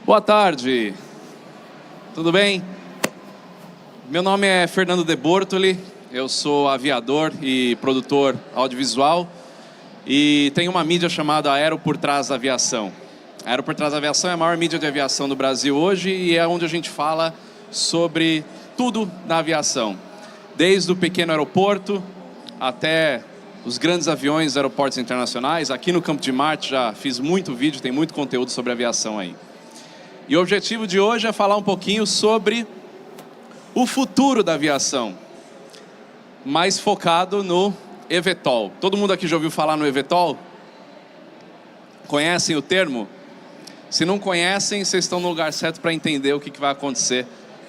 Boa tarde, tudo bem? Meu nome é Fernando De Bortoli, eu sou aviador e produtor audiovisual e tenho uma mídia chamada Aero por Trás da Aviação. A Aero por Trás da Aviação é a maior mídia de aviação do Brasil hoje e é onde a gente fala sobre tudo na aviação, desde o pequeno aeroporto até os grandes aviões dos aeroportos internacionais. Aqui no Campo de Marte já fiz muito vídeo, tem muito conteúdo sobre aviação aí. E o objetivo de hoje é falar um pouquinho sobre o futuro da aviação, mais focado no eVTOL. Todo mundo aqui já ouviu falar no eVTOL? Conhecem o termo? Se não conhecem, vocês estão no lugar certo para entender o que vai acontecer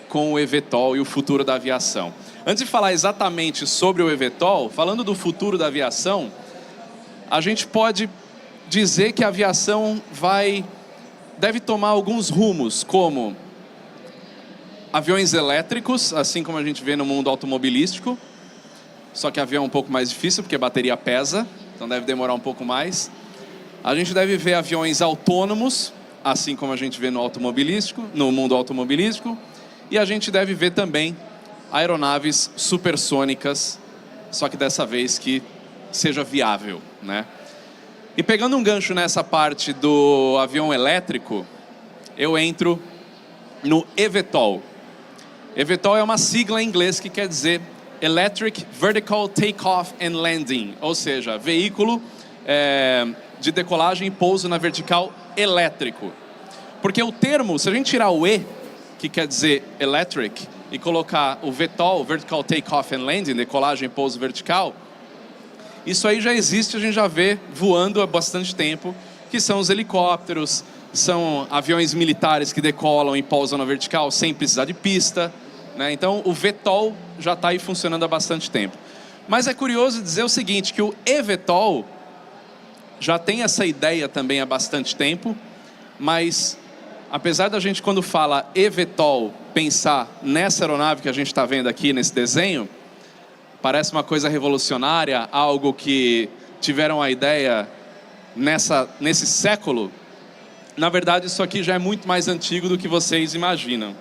com o eVTOL e o futuro da aviação. Antes de falar exatamente sobre o eVTOL, falando do futuro da aviação, a gente pode dizer que a aviação deve tomar alguns rumos, como aviões elétricos, assim como a gente vê no mundo automobilístico, só que avião é um pouco mais difícil, porque a bateria pesa, então deve demorar um pouco mais. A gente deve ver aviões autônomos, assim como a gente vê no mundo automobilístico, e a gente deve ver também aeronaves supersônicas, só que dessa vez que seja viável, né? E pegando um gancho nessa parte do avião elétrico, eu entro no eVTOL. eVTOL é uma sigla em inglês que quer dizer Electric Vertical Takeoff and Landing, ou seja, veículo de decolagem e pouso na vertical elétrico. Porque o termo, se a gente tirar o E, que quer dizer electric, e colocar o VTOL, Vertical Takeoff and Landing, decolagem e pouso vertical, isso aí já existe, a gente já vê voando há bastante tempo, que são os helicópteros, são aviões militares que decolam e pousam na vertical sem precisar de pista, né? Então o VTOL já está aí funcionando há bastante tempo. Mas é curioso dizer o seguinte, que o eVTOL já tem essa ideia também há bastante tempo, mas apesar da gente, quando fala eVTOL, pensar nessa aeronave que a gente está vendo aqui nesse desenho, parece uma coisa revolucionária, algo que tiveram a ideia nesse século. Na verdade, isso aqui já é muito mais antigo do que vocês imaginam.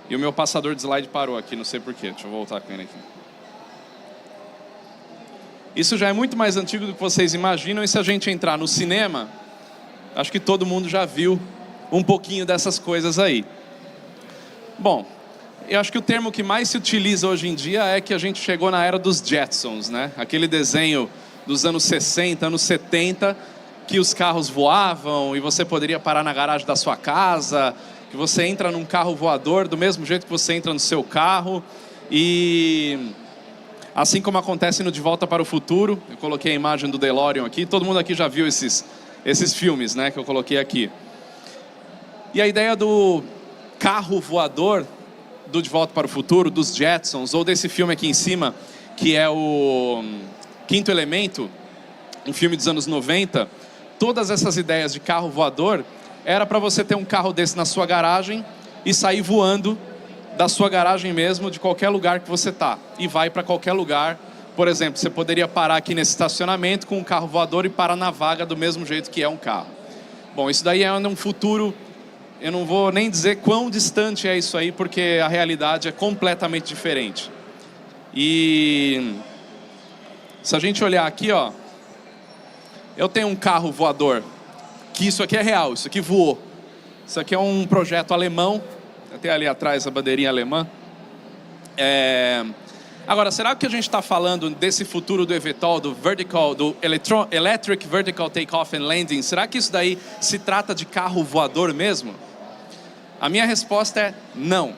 E o meu passador de slide parou aqui, não sei porquê. Deixa eu voltar com ele aqui. Isso já é muito mais antigo do que vocês imaginam, e se a gente entrar no cinema, acho que todo mundo já viu um pouquinho dessas coisas aí. Bom, eu acho que o termo que mais se utiliza hoje em dia é que a gente chegou na era dos Jetsons, né? Aquele desenho dos anos 60, anos 70, que os carros voavam e você poderia parar na garagem da sua casa, que você entra num carro voador do mesmo jeito que você entra no seu carro. E assim como acontece no De Volta para o Futuro, eu coloquei a imagem do DeLorean aqui, todo mundo aqui já viu esses filmes, né, que eu coloquei aqui. E a ideia do carro voador do De Volta para o Futuro, dos Jetsons, ou desse filme aqui em cima, que é o Quinto Elemento, um filme dos anos 90, todas essas ideias de carro voador, era para você ter um carro desse na sua garagem e sair voando da sua garagem mesmo, de qualquer lugar que você tá, e vai para qualquer lugar. Por exemplo, você poderia parar aqui nesse estacionamento com um carro voador e parar na vaga do mesmo jeito que é um carro. Bom, isso daí é um futuro, eu não vou nem dizer quão distante é isso aí, porque a realidade é completamente diferente. E se a gente olhar aqui, ó, eu tenho um carro voador, que isso aqui é real, isso aqui voou. Isso aqui é um projeto alemão, até ali atrás a bandeirinha alemã. Agora, será que a gente está falando desse futuro do eVTOL, do Electric Vertical Takeoff and Landing, será que isso daí se trata de carro voador mesmo? A minha resposta é não.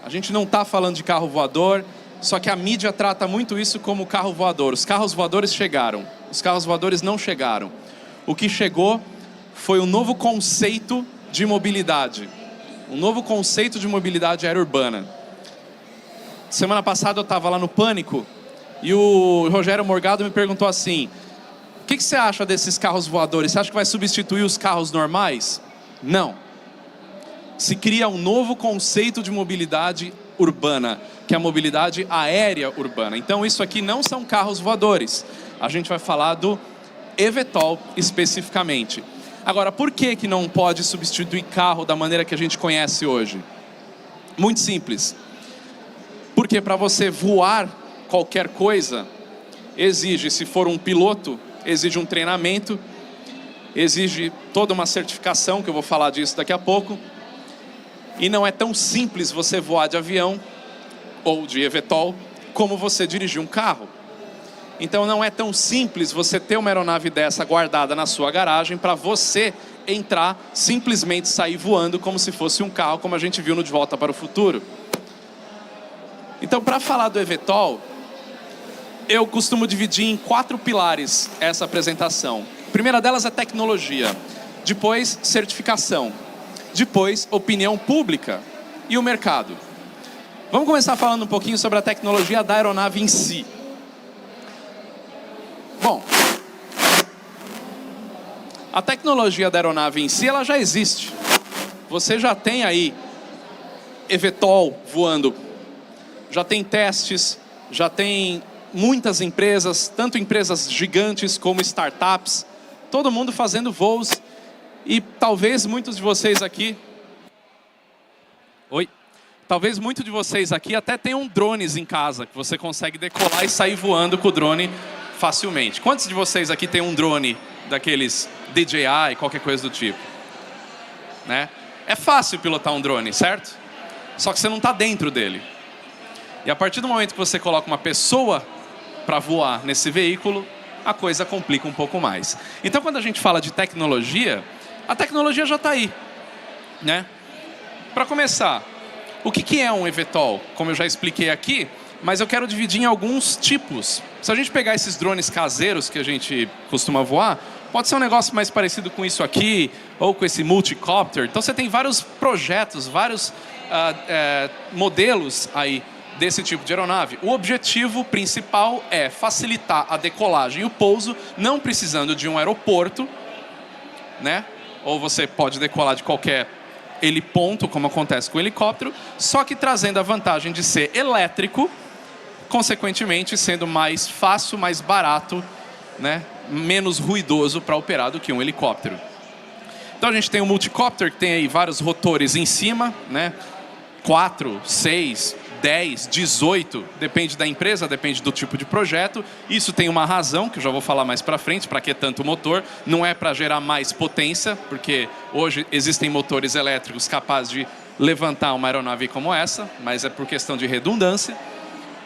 A gente não está falando de carro voador, só que a mídia trata muito isso como carro voador. Os carros voadores chegaram, os carros voadores não chegaram. O que chegou foi um novo conceito de mobilidade. Um novo conceito de mobilidade aérea urbana. Semana passada eu estava lá no Pânico e o Rogério Morgado me perguntou assim: o que você acha desses carros voadores? Você acha que vai substituir os carros normais? Não. Se cria um novo conceito de mobilidade urbana, que é a mobilidade aérea urbana. Então isso aqui não são carros voadores. A gente vai falar do eVTOL especificamente. Agora, por que não pode substituir carro da maneira que a gente conhece hoje? Muito simples. Porque para você voar qualquer coisa, exige, se for um piloto, exige um treinamento, exige toda uma certificação, que eu vou falar disso daqui a pouco. E não é tão simples você voar de avião ou de eVTOL como você dirigir um carro. Então não é tão simples você ter uma aeronave dessa guardada na sua garagem para você entrar, simplesmente sair voando como se fosse um carro, como a gente viu no De Volta para o Futuro. Então, para falar do eVTOL, eu costumo dividir em 4 pilares essa apresentação. A primeira delas é tecnologia, depois certificação, depois opinião pública e o mercado. Vamos começar falando um pouquinho sobre a tecnologia da aeronave em si. Bom, a tecnologia da aeronave em si, ela já existe. Você já tem aí eVTOL voando, já tem testes, já tem muitas empresas, tanto empresas gigantes como startups, todo mundo fazendo voos. E talvez muitos de vocês aqui... Oi? Talvez muitos de vocês aqui até tenham drones em casa, que você consegue decolar e sair voando com o drone facilmente. Quantos de vocês aqui tem um drone daqueles DJI, qualquer coisa do tipo? Né? É fácil pilotar um drone, certo? Só que você não está dentro dele. E a partir do momento que você coloca uma pessoa para voar nesse veículo, a coisa complica um pouco mais. Então, quando a gente fala de tecnologia, a tecnologia já está aí, né? Para começar, o que é um eVTOL? Como eu já expliquei aqui, mas eu quero dividir em alguns tipos. Se a gente pegar esses drones caseiros que a gente costuma voar, pode ser um negócio mais parecido com isso aqui, ou com esse multicopter. Então você tem vários projetos, vários modelos aí desse tipo de aeronave. O objetivo principal é facilitar a decolagem e o pouso, não precisando de um aeroporto, né? Ou você pode decolar de qualquer heliponto, como acontece com o helicóptero, só que trazendo a vantagem de ser elétrico, consequentemente sendo mais fácil, mais barato, né? Menos ruidoso para operar do que um helicóptero. Então a gente tem o multicopter, que tem aí vários rotores em cima, né? 4, 6, 10, 18, depende da empresa, depende do tipo de projeto. Isso tem uma razão, que eu já vou falar mais para frente, para que tanto motor. Não é para gerar mais potência, porque hoje existem motores elétricos capazes de levantar uma aeronave como essa, mas é por questão de redundância.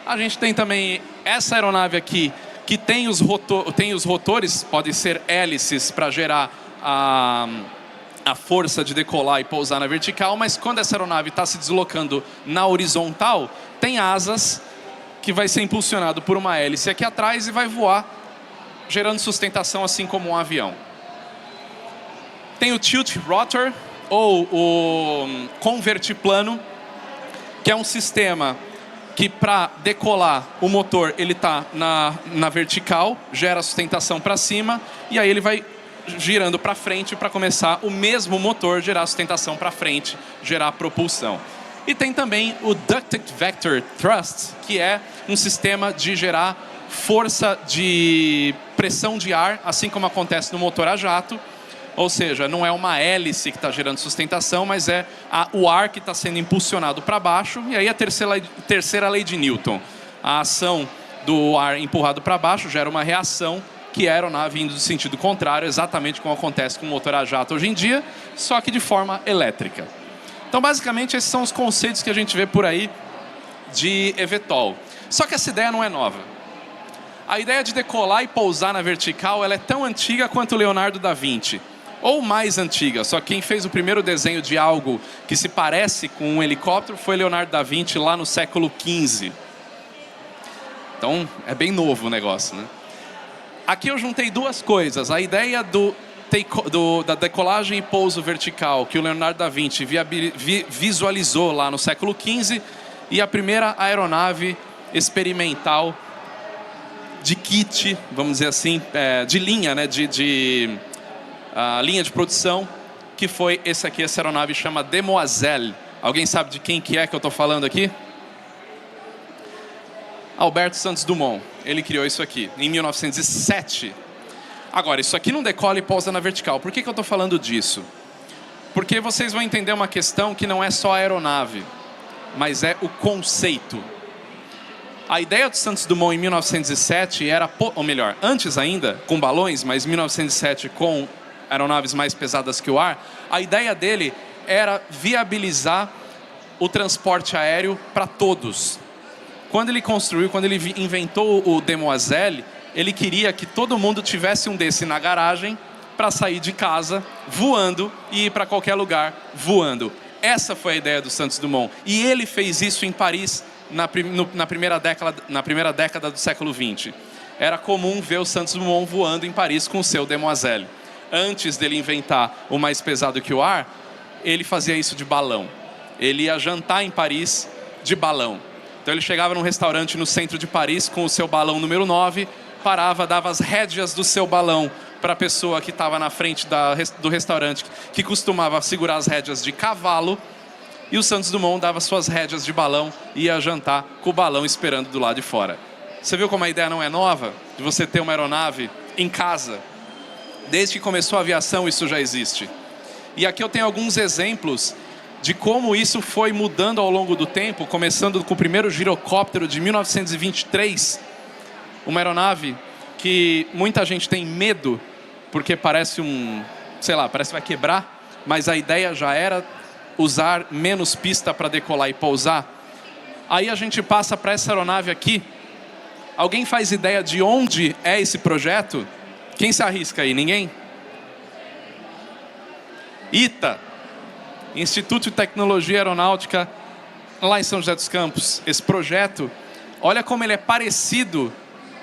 A gente tem também essa aeronave aqui, que tem os rotores, podem ser hélices para gerar a força de decolar e pousar na vertical, mas quando essa aeronave está se deslocando na horizontal, tem asas que vai ser impulsionado por uma hélice aqui atrás e vai voar, gerando sustentação assim como um avião. Tem o tilt rotor, ou o convertiplano, que é um sistema que para decolar o motor ele está na vertical, gera sustentação para cima, e aí ele vai girando para frente para começar o mesmo motor gerar sustentação para frente, gerar propulsão. E tem também o Ducted Vector Thrust, que é um sistema de gerar força de pressão de ar, assim como acontece no motor a jato. Ou seja, não é uma hélice que está gerando sustentação, mas é o ar que está sendo impulsionado para baixo. E aí a terceira lei de Newton. A ação do ar empurrado para baixo gera uma reação, que é a aeronave indo no sentido contrário, exatamente como acontece com o motor a jato hoje em dia, só que de forma elétrica. Então, basicamente, esses são os conceitos que a gente vê por aí de eVTOL. Só que essa ideia não é nova. A ideia de decolar e pousar na vertical, ela é tão antiga quanto o Leonardo da Vinci. Ou mais antiga, só que quem fez o primeiro desenho de algo que se parece com um helicóptero foi Leonardo da Vinci lá no século XV. Então, é bem novo o negócio, né? Aqui eu juntei duas coisas. A ideia da decolagem e pouso vertical, que o Leonardo da Vinci visualizou lá no século XV, e a primeira aeronave experimental de kit, vamos dizer assim, de linha, né, a linha de produção, que foi essa aeronave chama Demoiselle. Alguém sabe de quem que eu estou falando aqui? Alberto Santos Dumont. Ele criou isso aqui, em 1907. Agora, isso aqui não decola e pousa na vertical. Por que eu estou falando disso? Porque vocês vão entender uma questão que não é só a aeronave, mas é o conceito. A ideia do Santos Dumont em 1907 era, ou melhor, antes ainda, com balões, mas em 1907 com aeronaves mais pesadas que o ar, a ideia dele era viabilizar o transporte aéreo para todos. Quando ele inventou o Demoiselle, ele queria que todo mundo tivesse um desse na garagem para sair de casa voando e ir para qualquer lugar voando. Essa foi a ideia do Santos Dumont. E ele fez isso em Paris na primeira década do século XX. Era comum ver o Santos Dumont voando em Paris com o seu Demoiselle. Antes dele inventar o mais pesado que o ar, ele fazia isso de balão. Ele ia jantar em Paris de balão. Então ele chegava num restaurante no centro de Paris com o seu balão número 9, parava, dava as rédeas do seu balão para a pessoa que estava na frente do restaurante, que costumava segurar as rédeas de cavalo, e o Santos Dumont dava suas rédeas de balão e ia jantar com o balão esperando do lado de fora. Você viu como a ideia não é nova? De você ter uma aeronave em casa. Desde que começou a aviação, isso já existe. E aqui eu tenho alguns exemplos de como isso foi mudando ao longo do tempo, começando com o primeiro girocóptero de 1923, uma aeronave que muita gente tem medo, porque parece parece que vai quebrar, mas a ideia já era usar menos pista para decolar e pousar. Aí a gente passa para essa aeronave aqui. Alguém faz ideia de onde é esse projeto? Quem se arrisca aí? Ninguém? ITA, Instituto de Tecnologia Aeronáutica, lá em São José dos Campos. Esse projeto, olha como ele é parecido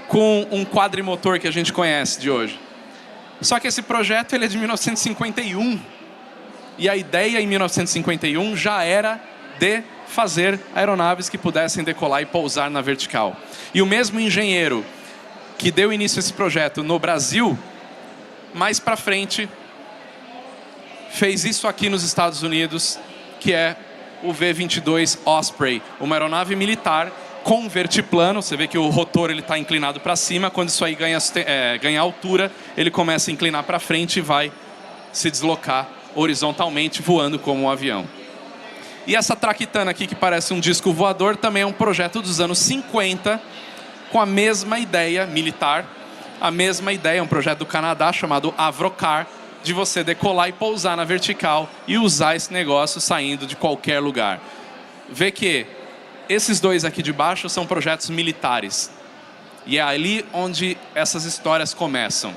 com um quadrimotor que a gente conhece de hoje. Só que esse projeto ele é de 1951. E a ideia em 1951 já era de fazer aeronaves que pudessem decolar e pousar na vertical. E o mesmo engenheiro que deu início a esse projeto no Brasil, mais para frente, fez isso aqui nos Estados Unidos, que é o V-22 Osprey, uma aeronave militar com vertiplano. Você vê que o rotor está inclinado para cima. Quando isso aí ganha altura, ele começa a inclinar para frente e vai se deslocar horizontalmente, voando como um avião. E essa traquitana aqui, que parece um disco voador, também é um projeto dos anos 50, com a mesma ideia militar, a mesma ideia, um projeto do Canadá chamado Avrocar, de você decolar e pousar na vertical e usar esse negócio saindo de qualquer lugar. Vê que esses dois aqui de baixo são projetos militares. E é ali onde essas histórias começam.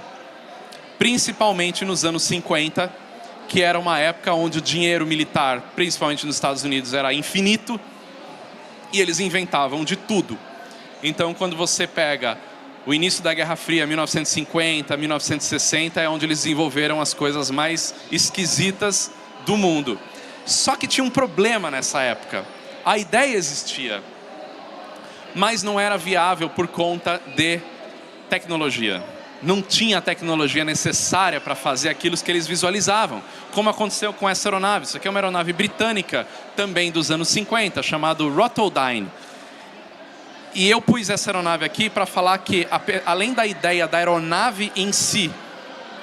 Principalmente nos anos 50, que era uma época onde o dinheiro militar, principalmente nos Estados Unidos, era infinito, e eles inventavam de tudo. Então, quando você pega o início da Guerra Fria, 1950, 1960, é onde eles desenvolveram as coisas mais esquisitas do mundo. Só que tinha um problema nessa época. A ideia existia, mas não era viável por conta de tecnologia. Não tinha a tecnologia necessária para fazer aquilo que eles visualizavam, como aconteceu com essa aeronave. Isso aqui é uma aeronave britânica, também dos anos 50, chamada Rotodyne. E eu pus essa aeronave aqui para falar que, além da ideia da aeronave em si,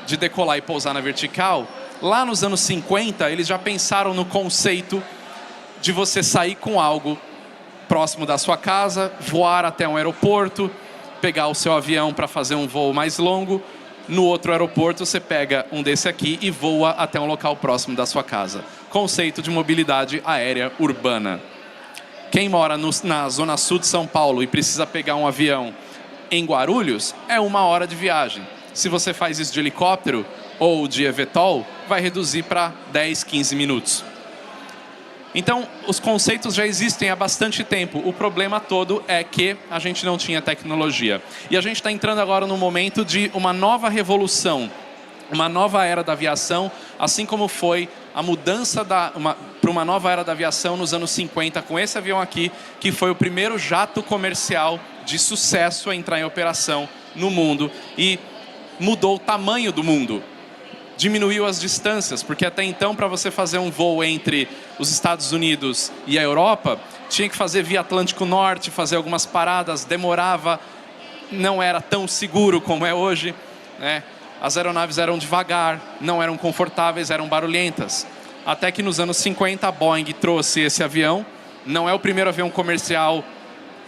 de decolar e pousar na vertical, lá nos anos 50, eles já pensaram no conceito de você sair com algo próximo da sua casa, voar até um aeroporto, pegar o seu avião para fazer um voo mais longo. No outro aeroporto, você pega um desse aqui e voa até um local próximo da sua casa. Conceito de mobilidade aérea urbana. Quem mora na zona sul de São Paulo e precisa pegar um avião em Guarulhos, é 1 hora de viagem. Se você faz isso de helicóptero ou de eVTOL, vai reduzir para 10, 15 minutos. Então, os conceitos já existem há bastante tempo. O problema todo é que a gente não tinha tecnologia. E a gente está entrando agora num momento de uma nova revolução, uma nova era da aviação, assim como foi a mudança para uma nova era da aviação nos anos 50, com esse avião aqui, que foi o primeiro jato comercial de sucesso a entrar em operação no mundo e mudou o tamanho do mundo. Diminuiu as distâncias, porque até então, para você fazer um voo entre os Estados Unidos e a Europa, tinha que fazer via Atlântico Norte, fazer algumas paradas, demorava, não era tão seguro como é hoje, né? As aeronaves eram devagar, não eram confortáveis, eram barulhentas. Até que nos anos 50 a Boeing trouxe esse avião. Não é o primeiro avião comercial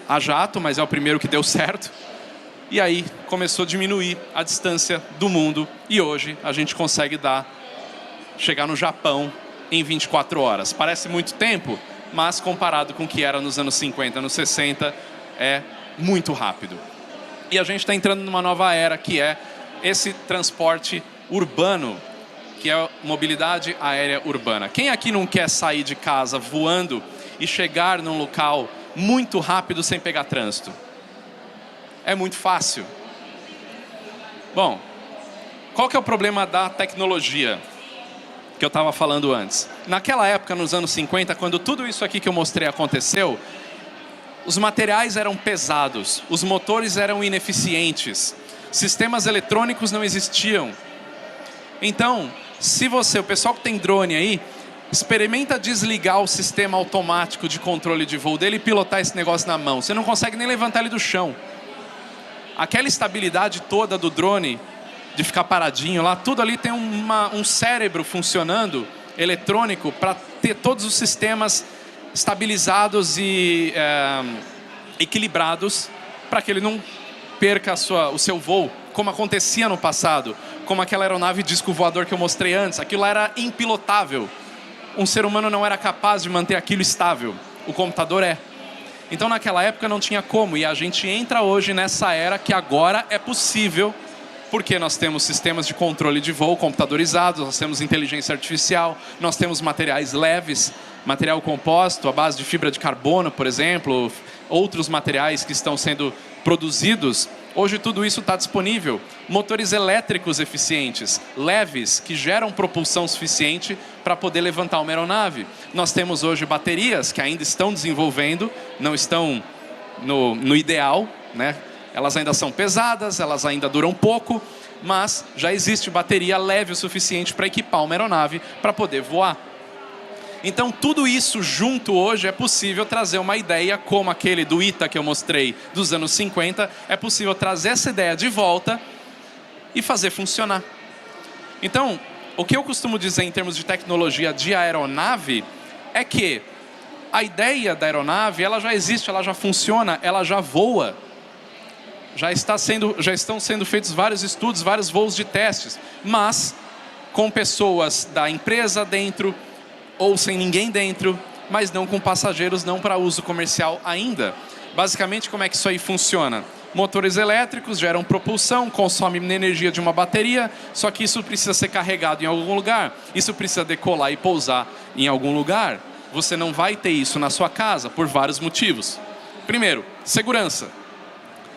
a jato, mas é o primeiro que deu certo. E aí começou a diminuir a distância do mundo. E hoje a gente consegue chegar no Japão em 24 horas. Parece muito tempo, mas comparado com o que era nos anos 50, nos 60, é muito rápido. E a gente está entrando numa nova era, que é esse transporte urbano, que é a mobilidade aérea urbana. Quem aqui não quer sair de casa voando e chegar num local muito rápido sem pegar trânsito? É muito fácil. Bom, qual que é o problema da tecnologia que eu estava falando antes? Naquela época, nos anos 50, quando tudo isso aqui que eu mostrei aconteceu, os materiais eram pesados, os motores eram ineficientes, sistemas eletrônicos não existiam. Então, o pessoal que tem drone aí, experimenta desligar o sistema automático de controle de voo dele e pilotar esse negócio na mão. Você não consegue nem levantar ele do chão. Aquela estabilidade toda do drone, de ficar paradinho lá, tudo ali tem um cérebro funcionando, eletrônico, para ter todos os sistemas estabilizados e equilibrados, para que ele não perca o seu voo, como acontecia no passado, como aquela aeronave disco voador que eu mostrei antes. Aquilo era impilotável. Um ser humano não era capaz de manter aquilo estável. O computador é. Então, naquela época não tinha como. E a gente entra hoje nessa era que agora é possível, porque nós temos sistemas de controle de voo computadorizados, nós temos inteligência artificial, nós temos materiais leves, material composto, à base de fibra de carbono, por exemplo, outros materiais que estão sendo produzidos. Hoje tudo isso está disponível. Motores elétricos eficientes, leves, que geram propulsão suficiente para poder levantar uma aeronave. Nós temos hoje baterias que ainda estão desenvolvendo, não estão no ideal, né? Elas ainda são pesadas, elas ainda duram pouco, mas já existe bateria leve o suficiente para equipar uma aeronave para poder voar. Então, tudo isso junto hoje é possível trazer uma ideia como aquele do ITA que eu mostrei dos anos 50. É possível trazer essa ideia de volta e fazer funcionar. Então, o que eu costumo dizer em termos de tecnologia de aeronave é que a ideia da aeronave, ela já existe, ela já funciona, ela já voa. Já estão sendo feitos vários estudos, vários voos de testes, mas com pessoas da empresa dentro, ou sem ninguém dentro, mas não com passageiros, não para uso comercial ainda. Basicamente, como é que isso aí funciona? Motores elétricos geram propulsão, consomem energia de uma bateria, só que isso precisa ser carregado em algum lugar, isso precisa decolar e pousar em algum lugar. Você não vai ter isso na sua casa, por vários motivos. Primeiro, segurança.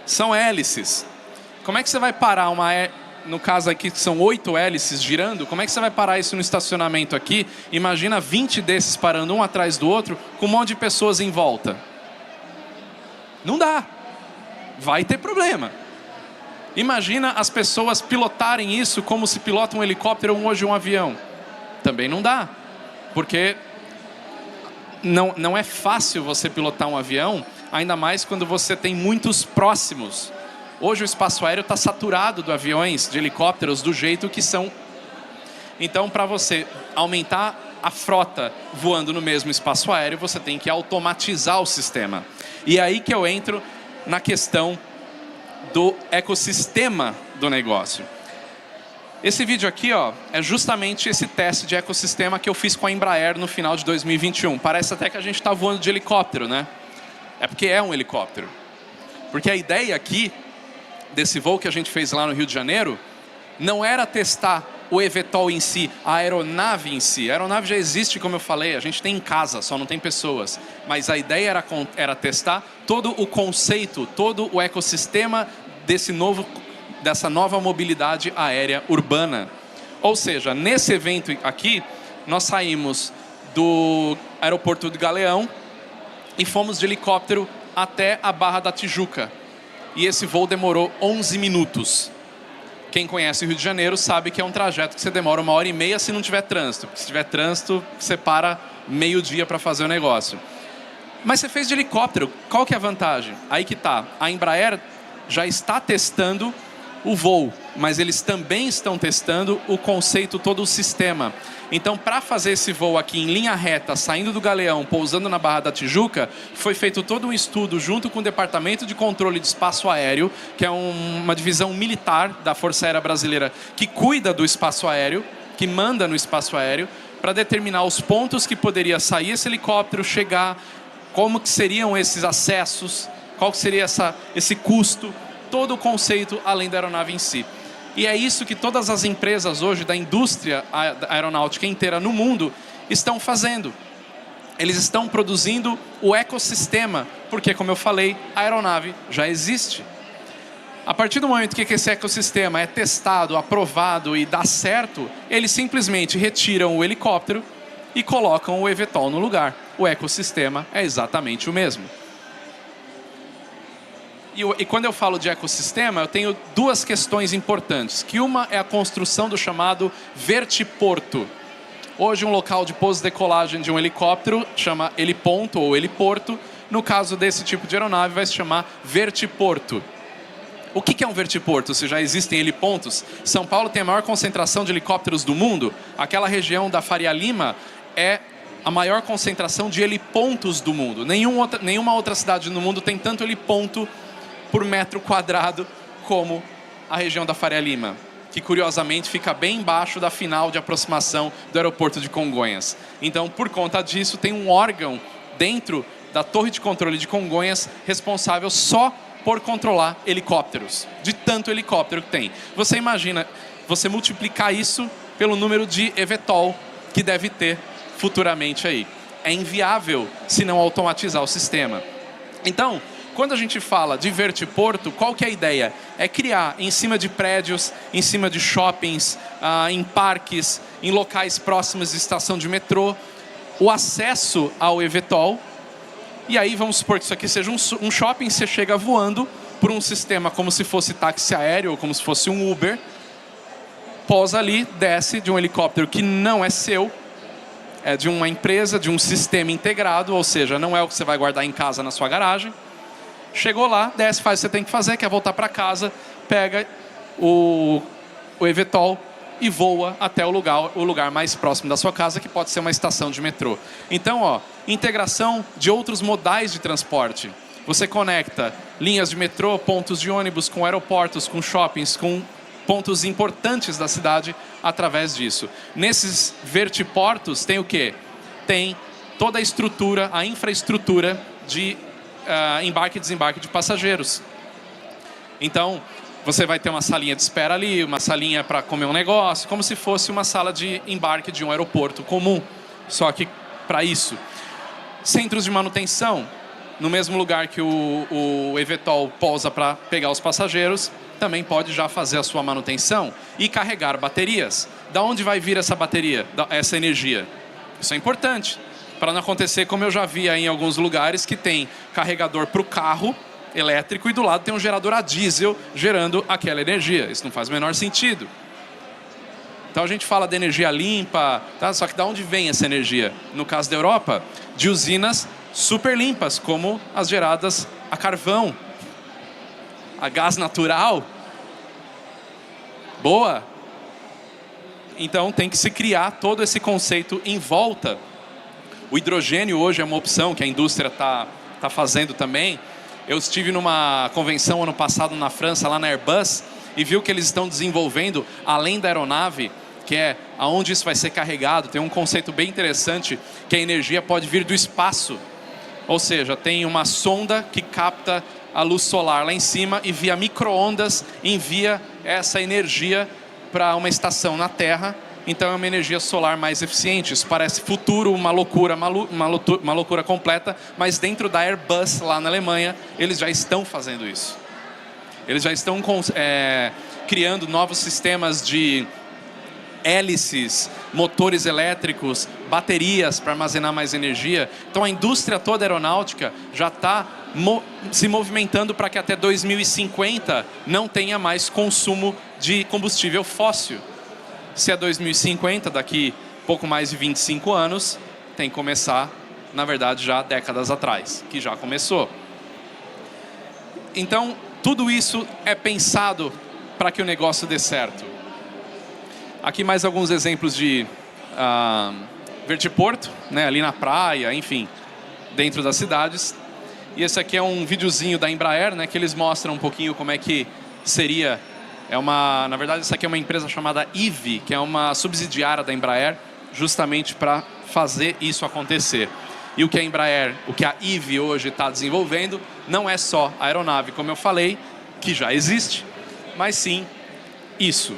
São hélices. Como é que você vai parar no caso aqui que são 8 hélices girando, como é que você vai parar isso no estacionamento aqui? Imagina 20 desses parando um atrás do outro, com um monte de pessoas em volta. Não dá. Vai ter problema. Imagina as pessoas pilotarem isso como se pilotam um helicóptero ou hoje um avião. Também não dá. Porque não é fácil você pilotar um avião, ainda mais quando você tem muitos próximos. Hoje o espaço aéreo está saturado de aviões, de helicópteros, do jeito que são. Então, para você aumentar a frota voando no mesmo espaço aéreo, você tem que automatizar o sistema. E é aí que eu entro na questão do ecossistema do negócio. Esse vídeo aqui, ó, é justamente esse teste de ecossistema que eu fiz com a Embraer no final de 2021. Parece até que a gente está voando de helicóptero, né? É porque é um helicóptero. Porque a ideia aqui desse voo que a gente fez lá no Rio de Janeiro não era testar o eVTOL em si, a aeronave em si. A aeronave já existe, como eu falei, a gente tem em casa, só não tem pessoas. Mas a ideia era testar todo o conceito, todo o ecossistema dessa nova mobilidade aérea urbana. Ou seja, nesse evento aqui, nós saímos do aeroporto de Galeão e fomos de helicóptero até a Barra da Tijuca. E esse voo demorou 11 minutos. Quem conhece o Rio de Janeiro sabe que é um trajeto que você demora 1h30 se não tiver trânsito. Porque se tiver trânsito, você para meio-dia para fazer o negócio. Mas você fez de helicóptero, qual que é a vantagem? Aí que tá, a Embraer já está testando o voo, mas eles também estão testando o conceito, todo o sistema. Então, para fazer esse voo aqui em linha reta, saindo do Galeão, pousando na Barra da Tijuca, foi feito todo um estudo junto com o Departamento de Controle de Espaço Aéreo, que é uma divisão militar da Força Aérea Brasileira, que cuida do espaço aéreo, que manda no espaço aéreo, para determinar os pontos que poderia sair esse helicóptero, chegar, como que seriam esses acessos, qual que seria esse custo, todo o conceito além da aeronave em si. E é isso que todas as empresas hoje da indústria aeronáutica inteira no mundo estão fazendo. Eles estão produzindo o ecossistema, porque, como eu falei, a aeronave já existe. A partir do momento que esse ecossistema é testado, aprovado e dá certo, eles simplesmente retiram o helicóptero e colocam o eVTOL no lugar. O ecossistema é exatamente o mesmo. E quando eu falo de ecossistema, eu tenho duas questões importantes. Que uma é a construção do chamado vertiporto. Hoje, um local de pouso e decolagem de um helicóptero chama heliponto ou heliporto. No caso desse tipo de aeronave, vai se chamar vertiporto. O que é um vertiporto? Se já existem helipontos, São Paulo tem a maior concentração de helicópteros do mundo. Aquela região da Faria Lima é a maior concentração de helipontos do mundo. Nenhuma outra cidade no mundo tem tanto heliponto por metro quadrado como a região da Faria Lima, que curiosamente fica bem embaixo da final de aproximação do aeroporto de Congonhas. Então, por conta disso, tem um órgão dentro da torre de controle de Congonhas responsável só por controlar helicópteros, de tanto helicóptero que tem. Você imagina, você multiplicar isso pelo número de eVTOL que deve ter futuramente aí. É inviável se não automatizar o sistema. Então, quando a gente fala de vertiporto, qual que é a ideia? É criar em cima de prédios, em cima de shoppings, em parques, em locais próximos de estação de metrô, o acesso ao eVTOL. E aí vamos supor que isso aqui seja um shopping, você chega voando por um sistema como se fosse táxi aéreo ou como se fosse um Uber, pousa ali, desce de um helicóptero que não é seu, é de uma empresa, de um sistema integrado, ou seja, não é o que você vai guardar em casa na sua garagem. Chegou lá, desce, faz o que você tem que fazer, quer voltar para casa, pega o eVTOL e voa até o lugar mais próximo da sua casa, que pode ser uma estação de metrô. Então, integração de outros modais de transporte. Você conecta linhas de metrô, pontos de ônibus com aeroportos, com shoppings, com pontos importantes da cidade através disso. Nesses vertiportos tem o quê? Tem toda a estrutura, a infraestrutura de embarque e desembarque de passageiros. Então, você vai ter uma salinha de espera ali, uma salinha para comer um negócio, como se fosse uma sala de embarque de um aeroporto comum, só que para isso. Centros de manutenção, no mesmo lugar que o eVTOL pousa para pegar os passageiros, também pode já fazer a sua manutenção e carregar baterias. Da onde vai vir essa bateria, essa energia? Isso é importante, para não acontecer como eu já vi aí em alguns lugares, que tem carregador para o carro elétrico e do lado tem um gerador a diesel gerando aquela energia. Isso não faz o menor sentido. Então a gente fala de energia limpa, tá? Só que de onde vem essa energia? No caso da Europa, de usinas super limpas, como as geradas a carvão, a gás natural. Boa! Então tem que se criar todo esse conceito em volta. O hidrogênio hoje é uma opção que a indústria está fazendo também. Eu estive numa convenção ano passado na França, lá na Airbus, e viu que eles estão desenvolvendo, além da aeronave, que é aonde isso vai ser carregado, tem um conceito bem interessante, que a energia pode vir do espaço. Ou seja, tem uma sonda que capta a luz solar lá em cima e via micro-ondas envia essa energia para uma estação na Terra. Então é uma energia solar mais eficiente. Isso parece futuro, uma loucura completa, mas dentro da Airbus, lá na Alemanha, eles já estão fazendo isso. Eles já estão criando novos sistemas de hélices, motores elétricos, baterias para armazenar mais energia. Então a indústria toda aeronáutica já está se movimentando para que até 2050 não tenha mais consumo de combustível fóssil. Se é 2050, daqui pouco mais de 25 anos, tem que começar, na verdade, já décadas atrás, que já começou. Então, tudo isso é pensado para que o negócio dê certo? Aqui mais alguns exemplos de vertiporto, né, ali na praia, enfim, dentro das cidades. E esse aqui é um videozinho da Embraer, né, que eles mostram um pouquinho como é que seria. Na verdade, essa aqui é uma empresa chamada IVE, que é uma subsidiária da Embraer, justamente para fazer isso acontecer. E o que a IVE hoje está desenvolvendo, não é só a aeronave, como eu falei, que já existe, mas sim isso.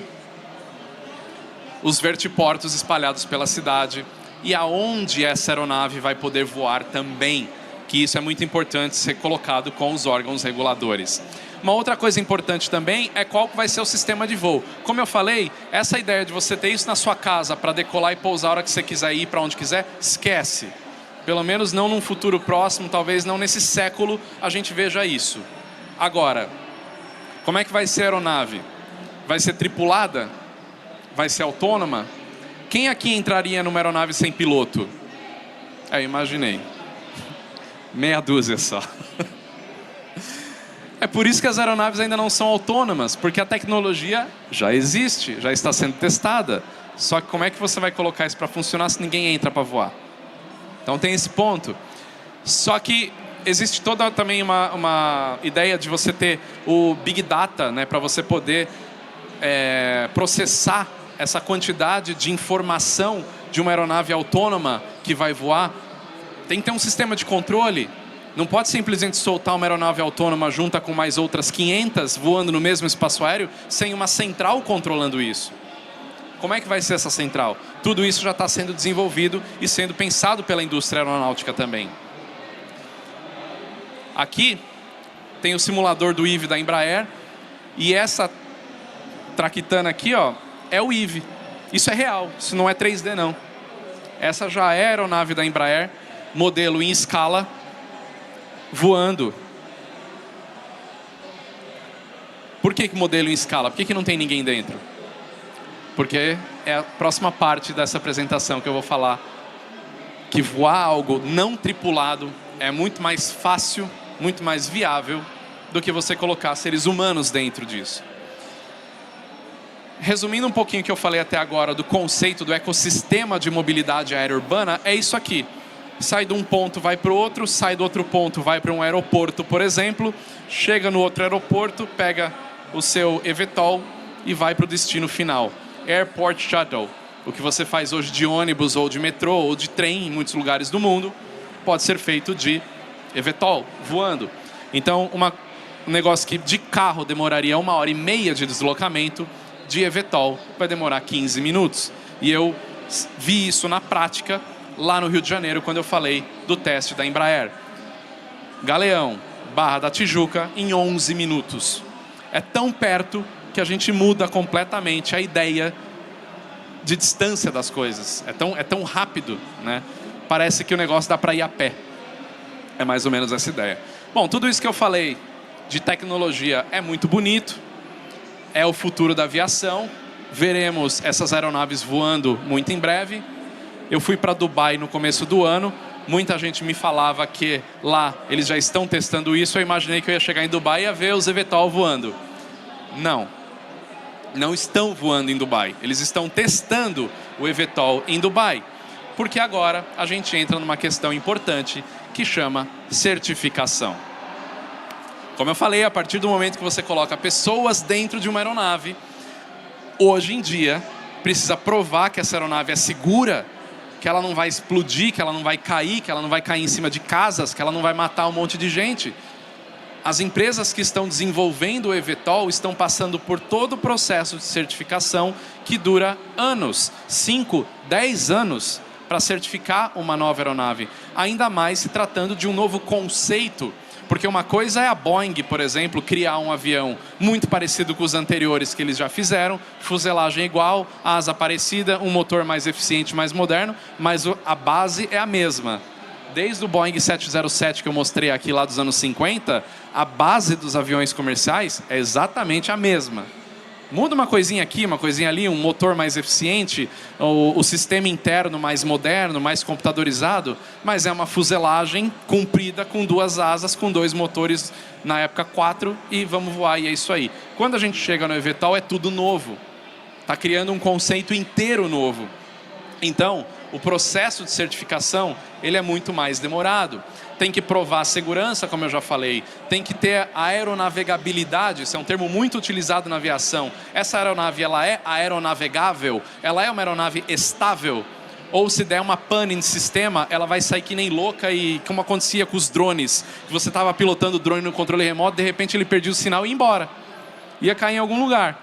Os vertiportos espalhados pela cidade e aonde essa aeronave vai poder voar também, que isso é muito importante ser colocado com os órgãos reguladores. Uma outra coisa importante também é qual vai ser o sistema de voo. Como eu falei, essa ideia de você ter isso na sua casa para decolar e pousar a hora que você quiser ir para onde quiser, esquece. Pelo menos não num futuro próximo, talvez não nesse século a gente veja isso. Agora, como é que vai ser a aeronave? Vai ser tripulada? Vai ser autônoma? Quem aqui entraria numa aeronave sem piloto? Eu imaginei. Meia dúzia só. É por isso que as aeronaves ainda não são autônomas, porque a tecnologia já existe, já está sendo testada. Só que como é que você vai colocar isso para funcionar se ninguém entra para voar? Então tem esse ponto. Só que existe toda também uma ideia de você ter o Big Data, né, para você poder processar essa quantidade de informação de uma aeronave autônoma que vai voar. Tem que ter um sistema de controle. Não pode simplesmente soltar uma aeronave autônoma junta com mais outras 500 voando no mesmo espaço aéreo sem uma central controlando isso. Como é que vai ser essa central? Tudo isso já está sendo desenvolvido e sendo pensado pela indústria aeronáutica também. Aqui tem o simulador do IVE da Embraer e essa traquitana aqui, ó, é o IVE. Isso é real, isso não é 3D não. Essa já é a aeronave da Embraer, modelo em escala, voando. Por que modelo em escala? Por que não tem ninguém dentro? Porque é a próxima parte dessa apresentação que eu vou falar. Que voar algo não tripulado é muito mais fácil, muito mais viável do que você colocar seres humanos dentro disso. Resumindo um pouquinho o que eu falei até agora do conceito do ecossistema de mobilidade aérea urbana, é isso aqui. Sai de um ponto, vai para o outro, sai do outro ponto, vai para um aeroporto, por exemplo, chega no outro aeroporto, pega o seu eVTOL e vai para o destino final. Airport Shuttle, o que você faz hoje de ônibus ou de metrô ou de trem em muitos lugares do mundo, pode ser feito de eVTOL, voando. Então, um negócio que de carro demoraria 1h30 de deslocamento, de eVTOL vai demorar 15 minutos. E eu vi isso na prática lá no Rio de Janeiro, quando eu falei do teste da Embraer. Galeão, Barra da Tijuca, em 11 minutos. É tão perto que a gente muda completamente a ideia de distância das coisas. É tão rápido, né? Parece que o negócio dá para ir a pé. É mais ou menos essa ideia. Bom, tudo isso que eu falei de tecnologia é muito bonito. É o futuro da aviação. Veremos essas aeronaves voando muito em breve. Eu fui para Dubai no começo do ano. Muita gente me falava que lá eles já estão testando isso. Eu imaginei que eu ia chegar em Dubai e ia ver os eVTOL voando. Não. Não estão voando em Dubai. Eles estão testando o eVTOL em Dubai. Porque agora a gente entra numa questão importante que chama certificação. Como eu falei, a partir do momento que você coloca pessoas dentro de uma aeronave, hoje em dia, precisa provar que essa aeronave é segura, que ela não vai explodir, que ela não vai cair, que ela não vai cair em cima de casas, que ela não vai matar um monte de gente. As empresas que estão desenvolvendo o eVTOL estão passando por todo o processo de certificação que dura anos, 5, 10 anos, para certificar uma nova aeronave. Ainda mais se tratando de um novo conceito. Porque uma coisa é a Boeing, por exemplo, criar um avião muito parecido com os anteriores que eles já fizeram, fuselagem igual, asa parecida, um motor mais eficiente, mais moderno, mas a base é a mesma. Desde o Boeing 707 que eu mostrei aqui lá dos anos 50, a base dos aviões comerciais é exatamente a mesma. Muda uma coisinha aqui, uma coisinha ali, um motor mais eficiente, o sistema interno mais moderno, mais computadorizado, mas é uma fuselagem comprida com 2 asas, com 2 motores, na época 4, e vamos voar, e é isso aí. Quando a gente chega no eVTOL, é tudo novo. Está criando um conceito inteiro novo. Então, o processo de certificação, ele é muito mais demorado. Tem que provar a segurança, como eu já falei. Tem que ter a aeronavegabilidade, isso é um termo muito utilizado na aviação. Essa aeronave, ela é aeronavegável? Ela é uma aeronave estável? Ou se der uma pane no sistema, ela vai sair que nem louca, e como acontecia com os drones. Você estava pilotando o drone no controle remoto, de repente ele perdia o sinal e ia embora. Ia cair em algum lugar.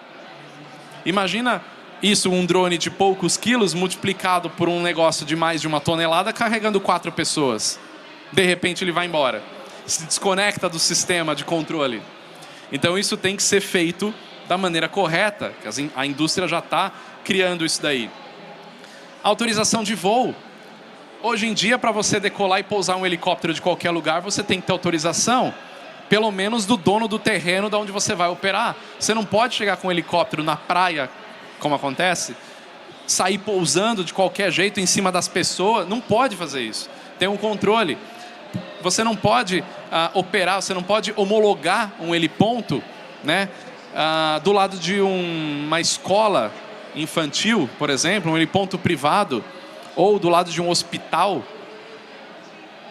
Imagina isso, um drone de poucos quilos multiplicado por um negócio de mais de 1 tonelada carregando 4 pessoas. De repente ele vai embora. Se desconecta do sistema de controle. Então isso tem que ser feito da maneira correta. A indústria já está criando isso daí. Autorização de voo. Hoje em dia, para você decolar e pousar um helicóptero de qualquer lugar, você tem que ter autorização. Pelo menos do dono do terreno de onde você vai operar. Você não pode chegar com um helicóptero na praia, como acontece, sair pousando de qualquer jeito em cima das pessoas. Não pode fazer isso. Tem um controle. Você não pode operar, você não pode homologar um heliponto, né, do lado de uma escola infantil, por exemplo, um heliponto privado, ou do lado de um hospital.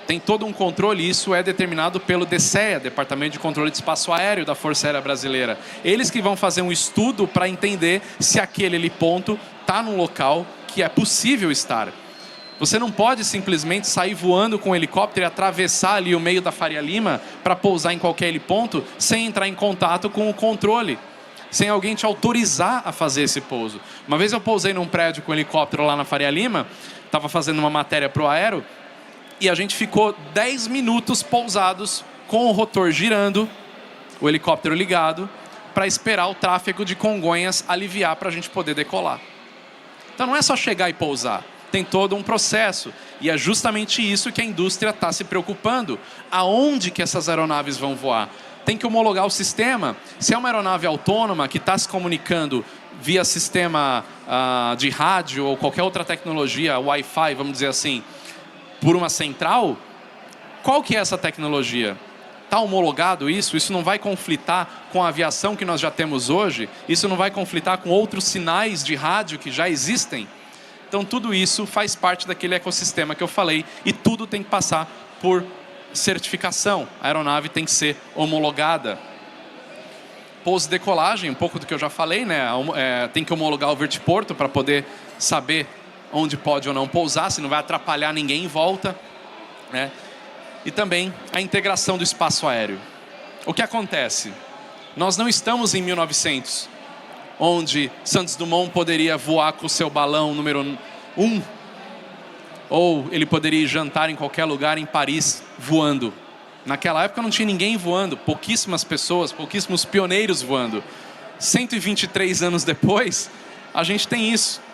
Tem todo um controle, isso é determinado pelo DCEA, Departamento de Controle de Espaço Aéreo da Força Aérea Brasileira. Eles que vão fazer um estudo para entender se aquele heliponto está num local que é possível estar. Você não pode simplesmente sair voando com um helicóptero e atravessar ali o meio da Faria Lima para pousar em qualquer heliponto sem entrar em contato com o controle, sem alguém te autorizar a fazer esse pouso. Uma vez eu pousei num prédio com um helicóptero lá na Faria Lima, estava fazendo uma matéria para o Aero, e a gente ficou 10 minutos pousados com o rotor girando, o helicóptero ligado, para esperar o tráfego de Congonhas aliviar para a gente poder decolar. Então não é só chegar e pousar. Tem todo um processo. E é justamente isso que a indústria está se preocupando. Aonde que essas aeronaves vão voar? Tem que homologar o sistema. Se é uma aeronave autônoma que está se comunicando via sistema de rádio ou qualquer outra tecnologia, Wi-Fi, vamos dizer assim, por uma central, qual que é essa tecnologia? Está homologado isso? Isso não vai conflitar com a aviação que nós já temos hoje? Isso não vai conflitar com outros sinais de rádio que já existem? Então tudo isso faz parte daquele ecossistema que eu falei, e tudo tem que passar por certificação. A aeronave tem que ser homologada. Pouso e decolagem, um pouco do que eu já falei, né? Tem que homologar o vertiporto para poder saber onde pode ou não pousar, se não vai atrapalhar ninguém em volta, né? E também a integração do espaço aéreo. O que acontece? Nós não estamos em 1900, onde Santos Dumont poderia voar com o seu balão número 1, ou ele poderia ir jantar em qualquer lugar em Paris voando. Naquela época não tinha ninguém voando, pouquíssimas pessoas, pouquíssimos pioneiros voando. 123 anos depois, a gente tem isso.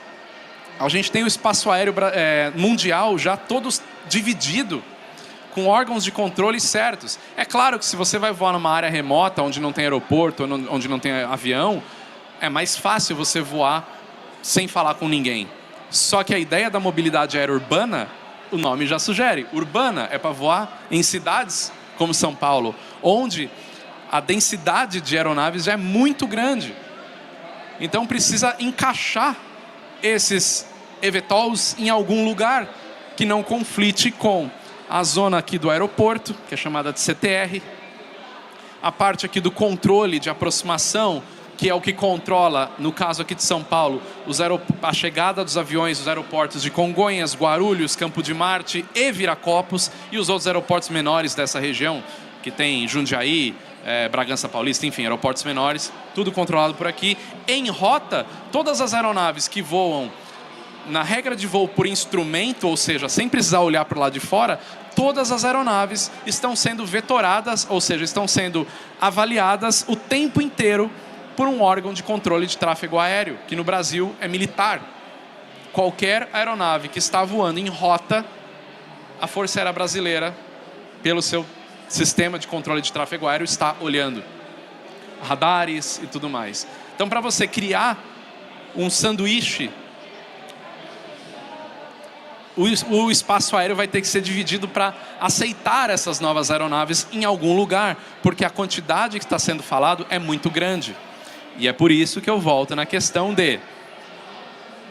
A gente tem o espaço aéreo mundial já todo dividido, com órgãos de controle certos. É claro que se você vai voar numa área remota, onde não tem aeroporto, onde não tem avião, é mais fácil você voar sem falar com ninguém. Só que a ideia da mobilidade aérea urbana, o nome já sugere. Urbana é para voar em cidades como São Paulo, onde a densidade de aeronaves já é muito grande. Então precisa encaixar esses eVTOLs em algum lugar que não conflite com a zona aqui do aeroporto, que é chamada de CTR, a parte aqui do controle de aproximação, que é o que controla, no caso aqui de São Paulo, a chegada dos aviões dos aeroportos de Congonhas, Guarulhos, Campo de Marte e Viracopos, e os outros aeroportos menores dessa região, que tem Jundiaí, Bragança Paulista, enfim, aeroportos menores, tudo controlado por aqui. Em rota, todas as aeronaves que voam na regra de voo por instrumento, ou seja, sem precisar olhar para o lado de fora, todas as aeronaves estão sendo vetoradas, ou seja, estão sendo avaliadas o tempo inteiro por um órgão de controle de tráfego aéreo, que no Brasil é militar. Qualquer aeronave que está voando em rota, a Força Aérea Brasileira, pelo seu sistema de controle de tráfego aéreo, está olhando. Radares e tudo mais. Então, para você criar um sanduíche, o espaço aéreo vai ter que ser dividido para aceitar essas novas aeronaves em algum lugar, porque a quantidade que está sendo falado é muito grande. E é por isso que eu volto na questão de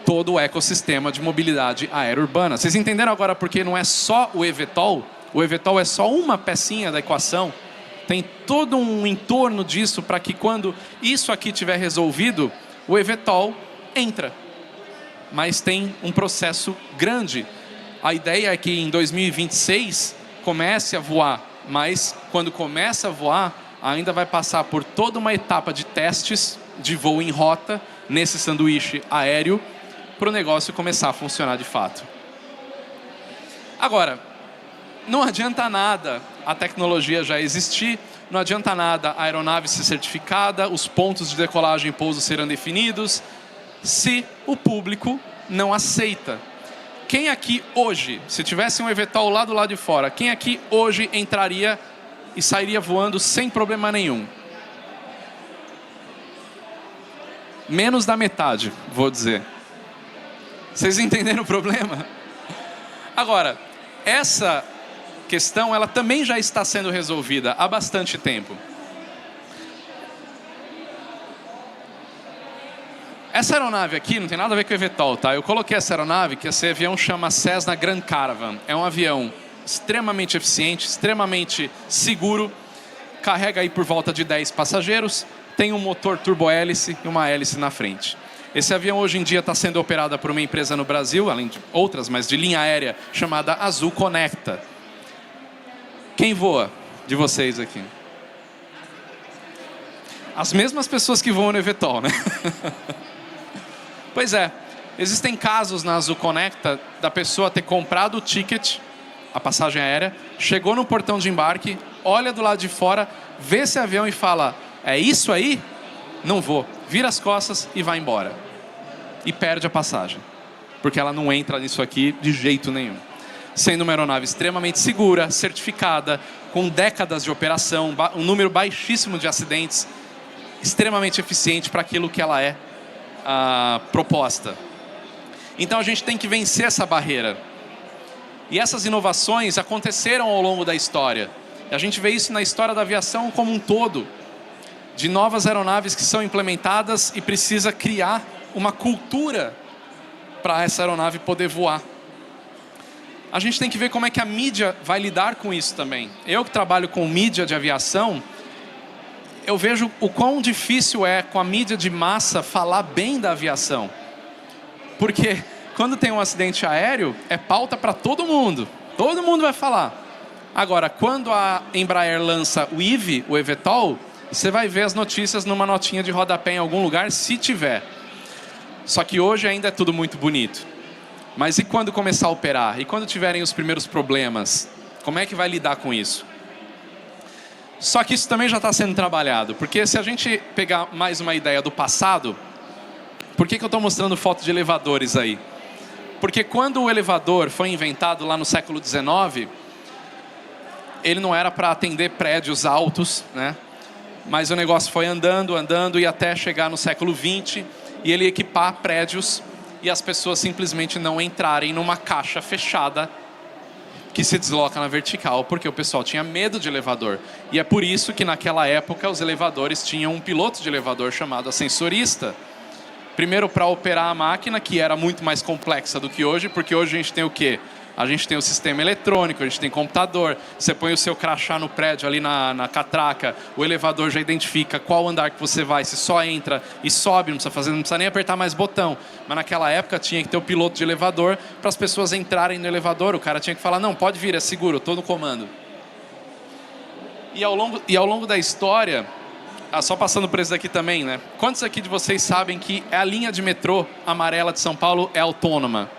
todo o ecossistema de mobilidade aérea urbana. Vocês entenderam agora porque não é só o eVTOL? O eVTOL é só uma pecinha da equação. Tem todo um entorno disso para que quando isso aqui tiver resolvido, o eVTOL entra. Mas tem um processo grande. A ideia é que em 2026 comece a voar, mas quando começa a voar, ainda vai passar por toda uma etapa de testes de voo em rota, nesse sanduíche aéreo, para o negócio começar a funcionar de fato. Agora, não adianta nada a tecnologia já existir, não adianta nada a aeronave ser certificada, os pontos de decolagem e pouso serão definidos, se o público não aceita. Quem aqui hoje, se tivesse um eVTOL lá do lado de fora, quem aqui hoje entraria e sairia voando sem problema nenhum? Menos da metade, vou dizer. Vocês entenderam o problema? Agora, essa questão ela também já está sendo resolvida há bastante tempo. Essa aeronave aqui não tem nada a ver com o eVTOL, tá? Eu coloquei essa aeronave, que esse avião chama Cessna Grand Caravan. É um avião extremamente eficiente, extremamente seguro, carrega aí por volta de 10 passageiros, tem um motor turbohélice e uma hélice na frente. Esse avião hoje em dia está sendo operado por uma empresa no Brasil, além de outras, mas de linha aérea, chamada Azul Conecta. Quem voa de vocês aqui? As mesmas pessoas que voam no eVTOL, né? Pois é, existem casos na Azul Conecta da pessoa ter comprado o ticket, a passagem aérea, chegou no portão de embarque, olha do lado de fora, vê esse avião e fala, é isso aí? Não vou. Vira as costas e vai embora. E perde a passagem. Porque ela não entra nisso aqui de jeito nenhum. Sendo uma aeronave extremamente segura, certificada, com décadas de operação, um número baixíssimo de acidentes, extremamente eficiente para aquilo que ela é proposta. Então a gente tem que vencer essa barreira. E essas inovações aconteceram ao longo da história. A gente vê isso na história da aviação como um todo. De novas aeronaves que são implementadas e precisa criar uma cultura para essa aeronave poder voar. A gente tem que ver como é que a mídia vai lidar com isso também. Eu que trabalho com mídia de aviação, eu vejo o quão difícil é com a mídia de massa falar bem da aviação. Porque quando tem um acidente aéreo, é pauta para todo mundo. Todo mundo vai falar. Agora, quando a Embraer lança o IVE, o eVTOL, você vai ver as notícias numa notinha de rodapé em algum lugar, se tiver. Só que hoje ainda é tudo muito bonito. Mas e quando começar a operar? E quando tiverem os primeiros problemas? Como é que vai lidar com isso? Só que isso também já está sendo trabalhado. Porque se a gente pegar mais uma ideia do passado... Por que eu estou mostrando foto de elevadores aí? Porque quando o elevador foi inventado lá no século XIX... Ele não era para atender prédios altos, né? Mas o negócio foi andando, andando e até chegar no século XX e ele equipar prédios e as pessoas simplesmente não entrarem numa caixa fechada que se desloca na vertical, porque o pessoal tinha medo de elevador. E é por isso que naquela época os elevadores tinham um piloto de elevador chamado ascensorista. Primeiro para operar a máquina, que era muito mais complexa do que hoje, porque hoje a gente tem o quê? A gente tem o sistema eletrônico, a gente tem computador, você põe o seu crachá no prédio ali na catraca, o elevador já identifica qual andar que você vai, se só entra e sobe, não precisa nem apertar mais botão. Mas naquela época tinha que ter o piloto de elevador para as pessoas entrarem no elevador, o cara tinha que falar, não, pode vir, é seguro, estou no comando. E ao longo da história, só passando por esse daqui também, né? Quantos aqui de vocês sabem que a linha de metrô amarela de São Paulo é autônoma?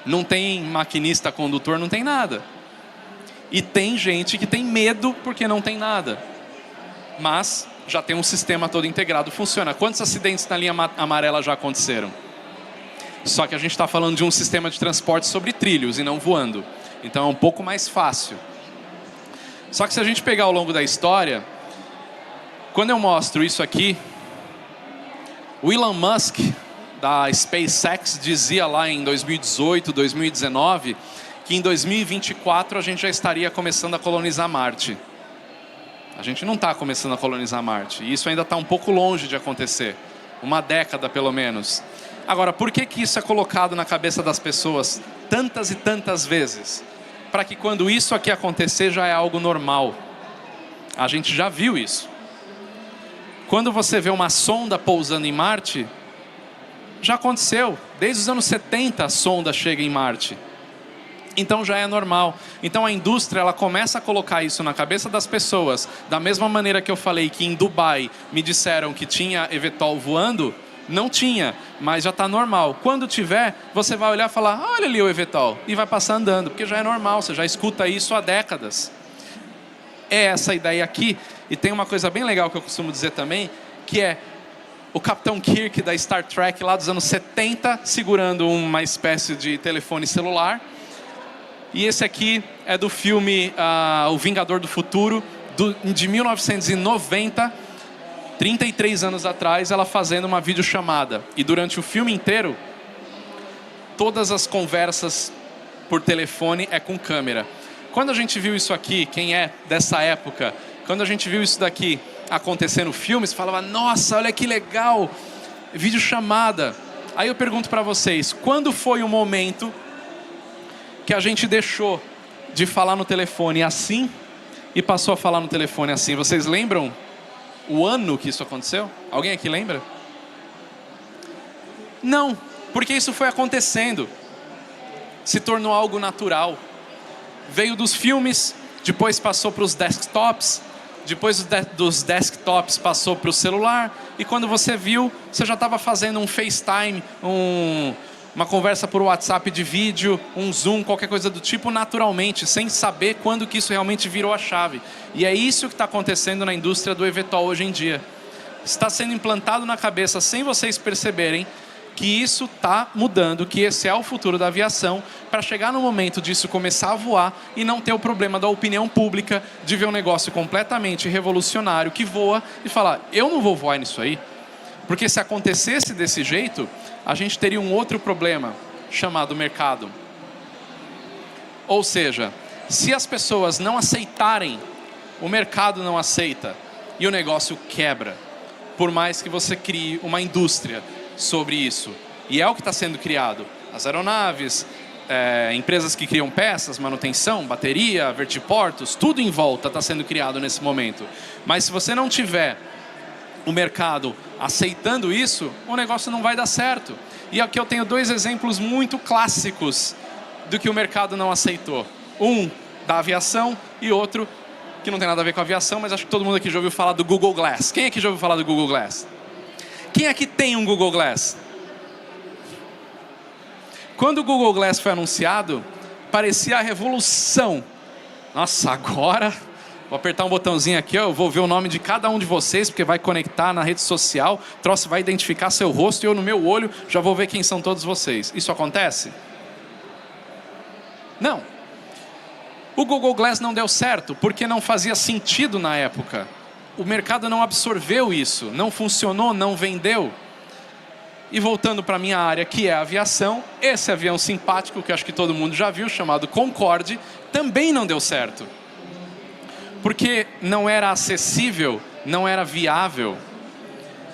Não tem maquinista, condutor, não tem nada. E tem gente que tem medo porque não tem nada. Mas já tem um sistema todo integrado, funciona. Quantos acidentes na linha amarela já aconteceram? Só que a gente está falando de um sistema de transporte sobre trilhos e não voando. Então é um pouco mais fácil. Só que se a gente pegar ao longo da história, Quando eu mostro isso aqui, o Elon Musk, da SpaceX, dizia lá em 2018, 2019, que em 2024 a gente já estaria começando a colonizar Marte. A gente não está começando a colonizar Marte. E isso ainda está um pouco longe de acontecer. Uma década, pelo menos. Agora, por que isso é colocado na cabeça das pessoas tantas e tantas vezes? Para que quando isso aqui acontecer já é algo normal. A gente já viu isso. Quando você vê uma sonda pousando em Marte, já aconteceu. Desde os anos 70 a sonda chega em Marte. Então já é normal. Então a indústria ela começa a colocar isso na cabeça das pessoas. Da mesma maneira que eu falei que em Dubai me disseram que tinha eVTOL voando, não tinha, mas já está normal. Quando tiver, você vai olhar e falar, olha ali o eVTOL, e vai passar andando, porque já é normal, você já escuta isso há décadas. É essa ideia aqui, e tem uma coisa bem legal que eu costumo dizer também, que é o Capitão Kirk da Star Trek lá dos anos 70, segurando uma espécie de telefone celular. E esse aqui é do filme O Vingador do Futuro, de 1990, 33 anos atrás, ela fazendo uma videochamada. E durante o filme inteiro, todas as conversas por telefone é com câmera. Quando a gente viu isso aqui, quem é dessa época, quando a gente viu isso daqui acontecer no filme, você falava, nossa, olha que legal, videochamada. Aí eu pergunto para vocês, quando foi o momento que a gente deixou de falar no telefone assim e passou a falar no telefone assim? Vocês lembram o ano que isso aconteceu? Alguém aqui lembra? Não, porque isso foi acontecendo. Se tornou algo natural. Veio dos filmes, depois passou para os desktops, depois dos desktops passou para o celular, e quando você viu, você já estava fazendo um FaceTime, uma conversa por WhatsApp de vídeo, um Zoom, qualquer coisa do tipo, naturalmente, sem saber quando que isso realmente virou a chave. E é isso que está acontecendo na indústria do eVTOL hoje em dia. Está sendo implantado na cabeça, sem vocês perceberem, que isso está mudando, que esse é o futuro da aviação, para chegar no momento disso começar a voar e não ter o problema da opinião pública, de ver um negócio completamente revolucionário que voa e falar, eu não vou voar nisso aí. Porque se acontecesse desse jeito, a gente teria um outro problema, chamado mercado. Ou seja, se as pessoas não aceitarem, o mercado não aceita e o negócio quebra. Por mais que você crie uma indústria sobre isso. E é o que está sendo criado. As aeronaves, empresas que criam peças, manutenção, bateria, vertiportos, tudo em volta está sendo criado nesse momento. Mas se você não tiver o mercado aceitando isso, o negócio não vai dar certo. E aqui eu tenho dois exemplos muito clássicos do que o mercado não aceitou. Um da aviação e outro que não tem nada a ver com a aviação, mas acho que todo mundo aqui já ouviu falar do Google Glass. Quem aqui já ouviu falar do Google Glass? Quem aqui tem um Google Glass? Quando o Google Glass foi anunciado, parecia a revolução. Nossa, agora vou apertar um botãozinho aqui, ó, eu vou ver o nome de cada um de vocês, porque vai conectar na rede social, o troço vai identificar seu rosto e eu no meu olho já vou ver quem são todos vocês. Isso acontece? Não. O Google Glass não deu certo porque não fazia sentido na época. O mercado não absorveu isso, não funcionou, não vendeu. E voltando para a minha área, que é a aviação, esse avião simpático, que acho que todo mundo já viu, chamado Concorde, também não deu certo. Porque não era acessível, não era viável.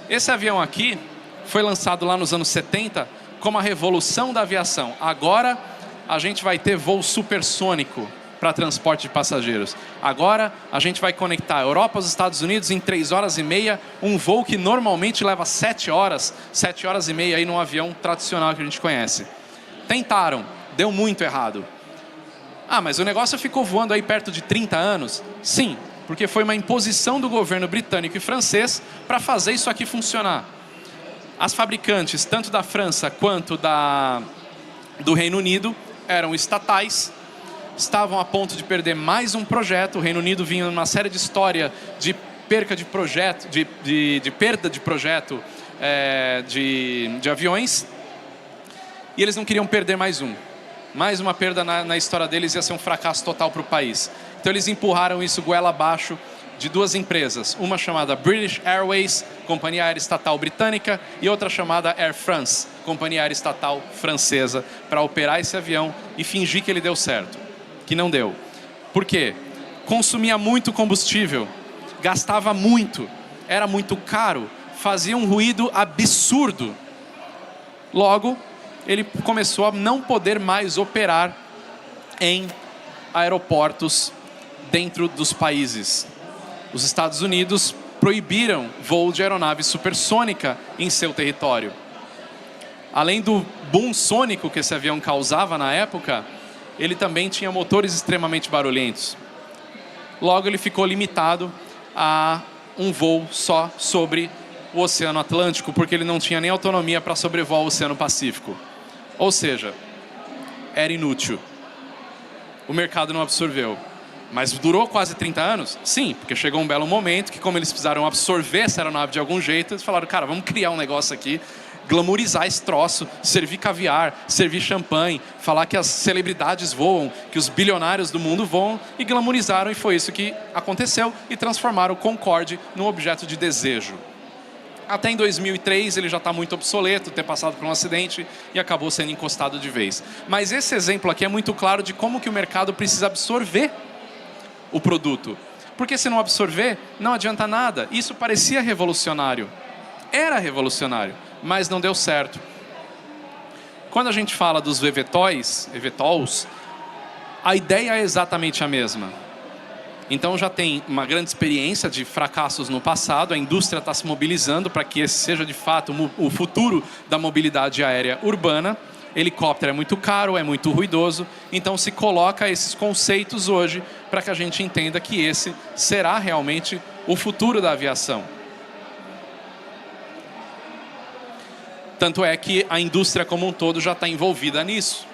Esse avião aqui foi lançado lá nos anos 70 como a revolução da aviação. Agora a gente vai ter voo supersônico para transporte de passageiros. Agora a gente vai conectar a Europa aos Estados Unidos em 3 horas e meia, um voo que normalmente leva 7 horas e meia aí num avião tradicional que a gente conhece. Tentaram, deu muito errado. Ah, mas o negócio ficou voando aí perto de 30 anos? Sim, porque foi uma imposição do governo britânico e francês para fazer isso aqui funcionar. As fabricantes, tanto da França quanto do Reino Unido, eram estatais, estavam a ponto de perder mais um projeto. O Reino Unido vinha numa série de história de perda de projeto, de aviões, e eles não queriam perder mais um. Mais uma perda na história deles ia ser um fracasso total para o país. Então eles empurraram isso goela abaixo de duas empresas, uma chamada British Airways, companhia aérea estatal britânica, e outra chamada Air France, companhia aérea estatal francesa, para operar esse avião e fingir que ele deu certo, que não deu. Por quê? Consumia muito combustível, gastava muito, era muito caro, fazia um ruído absurdo. Logo, ele começou a não poder mais operar em aeroportos dentro dos países. Os Estados Unidos proibiram voo de aeronave supersônica em seu território. Além do boom sônico que esse avião causava na época, ele também tinha motores extremamente barulhentos. Logo, ele ficou limitado a um voo só sobre o Oceano Atlântico, porque ele não tinha nem autonomia para sobrevoar o Oceano Pacífico. Ou seja, era inútil. O mercado não absorveu. Mas durou quase 30 anos? Sim, porque chegou um belo momento que, como eles precisaram absorver essa aeronave de algum jeito, eles falaram, cara, vamos criar um negócio aqui, glamourizar esse troço, servir caviar, servir champanhe, falar que as celebridades voam, que os bilionários do mundo voam, e glamourizaram, e foi isso que aconteceu, e transformaram o Concorde num objeto de desejo. Até em 2003 ele já está muito obsoleto, ter passado por um acidente e acabou sendo encostado de vez. Mas esse exemplo aqui é muito claro de como que o mercado precisa absorver o produto. Porque se não absorver, não adianta nada. Isso parecia revolucionário. Era revolucionário, mas não deu certo. Quando a gente fala dos eVTOLs, a ideia é exatamente a mesma. Então já tem uma grande experiência de fracassos no passado, a indústria está se mobilizando para que esse seja de fato o futuro da mobilidade aérea urbana. Helicóptero é muito caro, é muito ruidoso, então se coloca esses conceitos hoje para que a gente entenda que esse será realmente o futuro da aviação. Tanto é que a indústria como um todo já está envolvida nisso.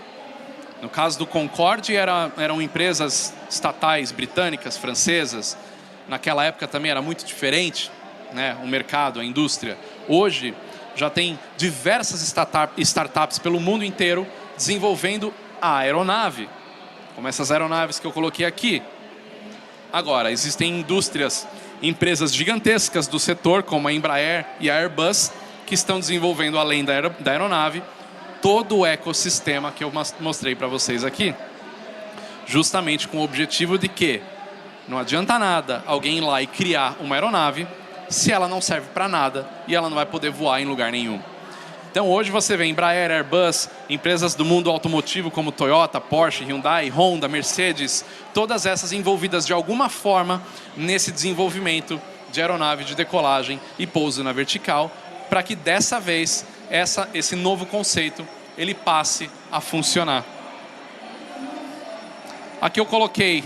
No caso do Concorde, eram empresas estatais britânicas, francesas. Naquela época também era muito diferente, né? O mercado, a indústria. Hoje já tem diversas startups pelo mundo inteiro desenvolvendo a aeronave, como essas aeronaves que eu coloquei aqui. Agora, existem indústrias, empresas gigantescas do setor, como a Embraer e a Airbus, que estão desenvolvendo, além da aeronave, todo o ecossistema que eu mostrei para vocês aqui. Justamente com o objetivo de que não adianta nada alguém ir lá e criar uma aeronave se ela não serve para nada e ela não vai poder voar em lugar nenhum. Então hoje você vê Embraer, Airbus, empresas do mundo automotivo como Toyota, Porsche, Hyundai, Honda, Mercedes, todas essas envolvidas de alguma forma nesse desenvolvimento de aeronave de decolagem e pouso na vertical, para que dessa vez esse novo conceito ele passe a funcionar. Aqui eu coloquei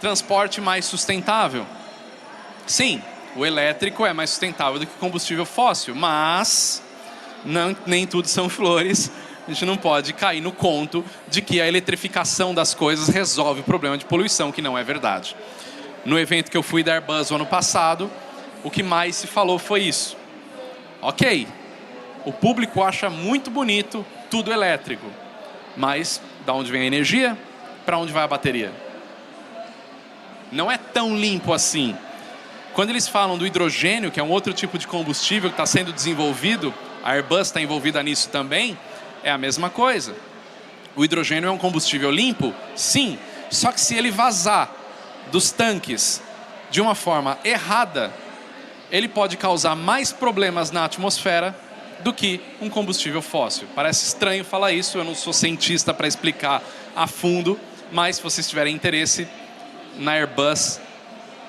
transporte mais sustentável. Sim, o elétrico é mais sustentável do que o combustível fóssil, mas nem tudo são flores. A gente não pode cair no conto de que a eletrificação das coisas resolve o problema de poluição, que não é verdade. No evento que eu fui da Airbus o ano passado, o que mais se falou foi isso. Ok, o público acha muito bonito tudo elétrico, mas da onde vem a energia? Para onde vai a bateria? Não é tão limpo assim. Quando eles falam do hidrogênio, que é um outro tipo de combustível que está sendo desenvolvido, a Airbus está envolvida nisso também, é a mesma coisa. O hidrogênio é um combustível limpo? Sim. Só que se ele vazar dos tanques de uma forma errada, ele pode causar mais problemas na atmosfera do que um combustível fóssil. Parece estranho falar isso, eu não sou cientista para explicar a fundo, mas se vocês tiverem interesse, na Airbus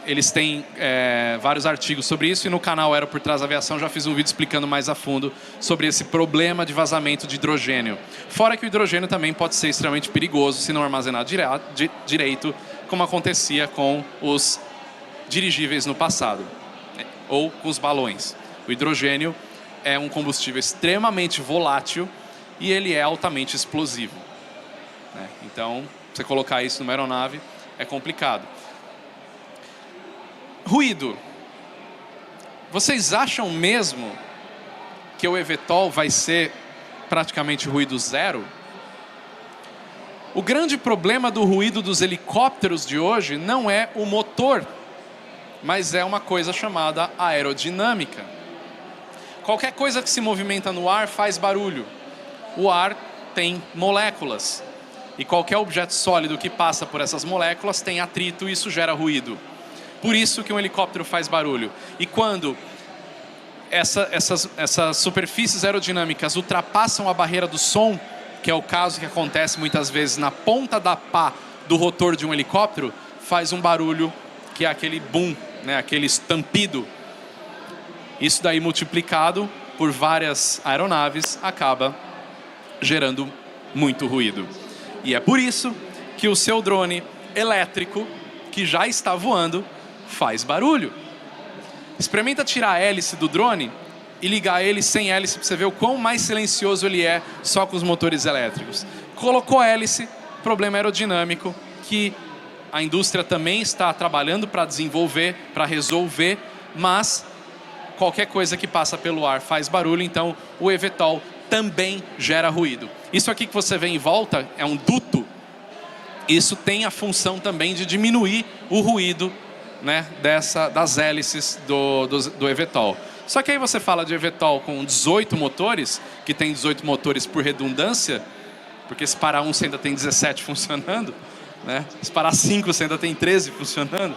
eles têm vários artigos sobre isso, e no canal Aero por Trás da Aviação já fiz um vídeo explicando mais a fundo sobre esse problema de vazamento de hidrogênio. Fora que o hidrogênio também pode ser extremamente perigoso se não armazenar direito, como acontecia com os dirigíveis no passado, ou com os balões. O hidrogênio é um combustível extremamente volátil e ele é altamente explosivo, né? Então, você colocar isso numa aeronave é complicado. Ruído. Vocês acham mesmo que o eVTOL vai ser praticamente ruído zero? O grande problema do ruído dos helicópteros de hoje não é o motor mas é uma coisa chamada aerodinâmica. Qualquer coisa que se movimenta no ar faz barulho. O ar tem moléculas. E qualquer objeto sólido que passa por essas moléculas tem atrito e isso gera ruído. Por isso que um helicóptero faz barulho. E quando essas superfícies aerodinâmicas ultrapassam a barreira do som, que é o caso que acontece muitas vezes na ponta da pá do rotor de um helicóptero, faz um barulho que é aquele boom, né, aquele estampido. Isso daí multiplicado por várias aeronaves acaba gerando muito ruído. E é por isso que o seu drone elétrico, que já está voando, faz barulho. Experimenta tirar a hélice do drone e ligar ele sem hélice para você ver o quão mais silencioso ele é só com os motores elétricos. Colocou a hélice, problema aerodinâmico, que a indústria também está trabalhando para desenvolver, para resolver, mas qualquer coisa que passa pelo ar faz barulho, então o eVTOL também gera ruído. Isso aqui que você vê em volta é um duto. Isso tem a função também de diminuir o ruído, né, das hélices do eVTOL. Só que aí você fala de eVTOL com 18 motores, que tem 18 motores por redundância, porque se parar um você ainda tem 17 funcionando, né? Se parar 5 você ainda tem 13 funcionando.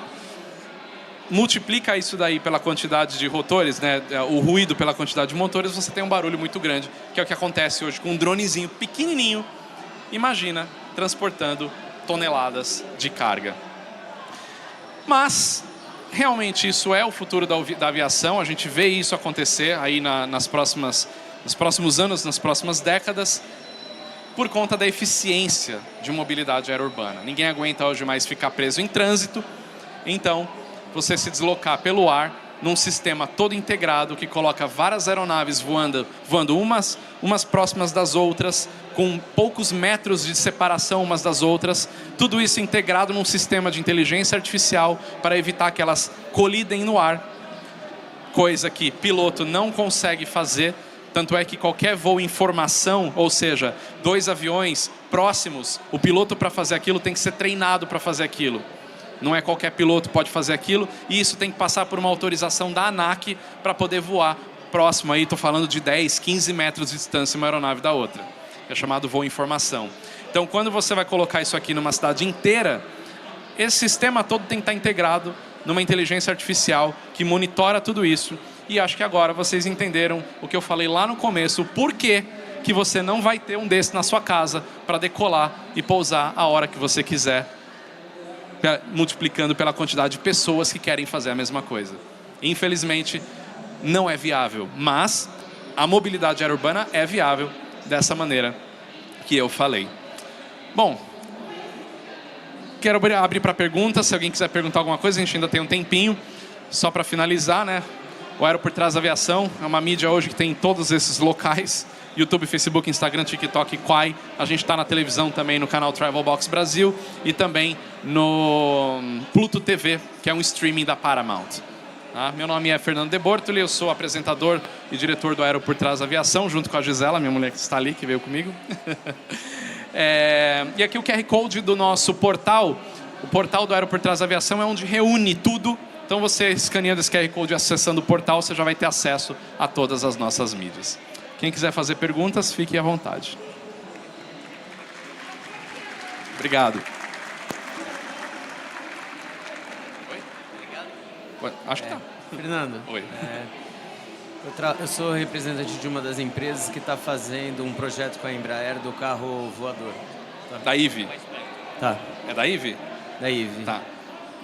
Multiplica isso daí pela quantidade de rotores, né, o ruído pela quantidade de motores, você tem um barulho muito grande, que é o que acontece hoje com um dronezinho pequenininho, imagina, transportando toneladas de carga. Mas, realmente, isso é o futuro da aviação, a gente vê isso acontecer aí nos próximos anos, nas próximas décadas, por conta da eficiência de mobilidade aerourbana. Ninguém aguenta hoje mais ficar preso em trânsito, então você se deslocar pelo ar num sistema todo integrado que coloca várias aeronaves voando umas próximas das outras, com poucos metros de separação umas das outras, tudo isso integrado num sistema de inteligência artificial para evitar que elas colidem no ar, coisa que piloto não consegue fazer, tanto é que qualquer voo em formação, ou seja, 2 aviões próximos, o piloto para fazer aquilo tem que ser treinado para fazer aquilo. Não é qualquer piloto pode fazer aquilo, e isso tem que passar por uma autorização da ANAC para poder voar próximo. Aí estou falando de 10, 15 metros de distância uma aeronave da outra. É chamado voo em formação. Então, quando você vai colocar isso aqui numa cidade inteira, esse sistema todo tem que estar integrado numa inteligência artificial que monitora tudo isso. E acho que agora vocês entenderam o que eu falei lá no começo, o porquê que você não vai ter um desse na sua casa para decolar e pousar a hora que você quiser, multiplicando pela quantidade de pessoas que querem fazer a mesma coisa. Infelizmente, não é viável, mas a mobilidade aerourbana é viável dessa maneira que eu falei. Bom, quero abrir para perguntas. Se alguém quiser perguntar alguma coisa, a gente ainda tem um tempinho. Só para finalizar, né? O Aero por Trás da Aviação é uma mídia hoje que tem em todos esses locais. YouTube, Facebook, Instagram, TikTok, Quai. A gente está na televisão também no canal Travel Box Brasil e também no Pluto TV, que é um streaming da Paramount. Tá? Meu nome é Fernando de Bortoli, eu sou apresentador e diretor do Aero por Trás da Aviação, junto com a Gisela, minha mulher que está ali, que veio comigo. E aqui o QR Code do nosso portal. O portal do Aero por Trás da Aviação é onde reúne tudo. Então você escaneando esse QR Code e acessando o portal, você já vai ter acesso a todas as nossas mídias. Quem quiser fazer perguntas, fique à vontade. Obrigado. Oi? Obrigado. Acho que tá. Fernando. Oi. Eu sou representante de uma das empresas que está fazendo um projeto com a Embraer do carro voador. Tá. Da IVE? Tá. É da IVE? Da IVE. Tá.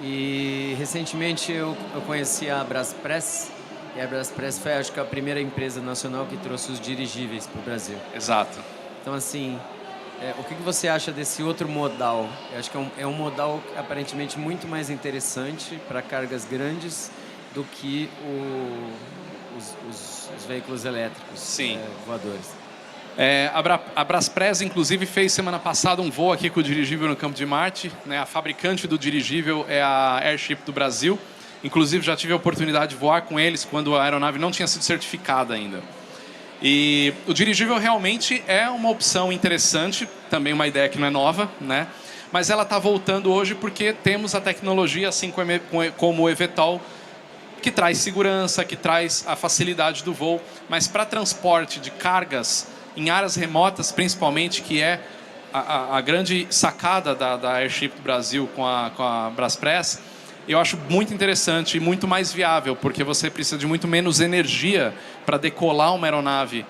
E recentemente eu conheci a Braspress. E a Braspress foi, acho que, a primeira empresa nacional que trouxe os dirigíveis para o Brasil. Exato. Então, assim, o que você acha desse outro modal? Eu acho que é um modal aparentemente muito mais interessante para cargas grandes do que os veículos elétricos. Sim. Voadores. A Braspress, inclusive, fez semana passada um voo aqui com o dirigível no Campo de Marte. Né? A fabricante do dirigível é a Airship do Brasil. Inclusive, já tive a oportunidade de voar com eles quando a aeronave não tinha sido certificada ainda. E o dirigível realmente é uma opção interessante, também uma ideia que não é nova, né? mas ela está voltando hoje porque temos a tecnologia, assim como o eVTOL, que traz segurança, que traz a facilidade do voo, mas para transporte de cargas em áreas remotas, principalmente, que é a grande sacada da Airship do Brasil com a Braspress, eu acho muito interessante e muito mais viável, porque você precisa de muito menos energia para decolar uma aeronave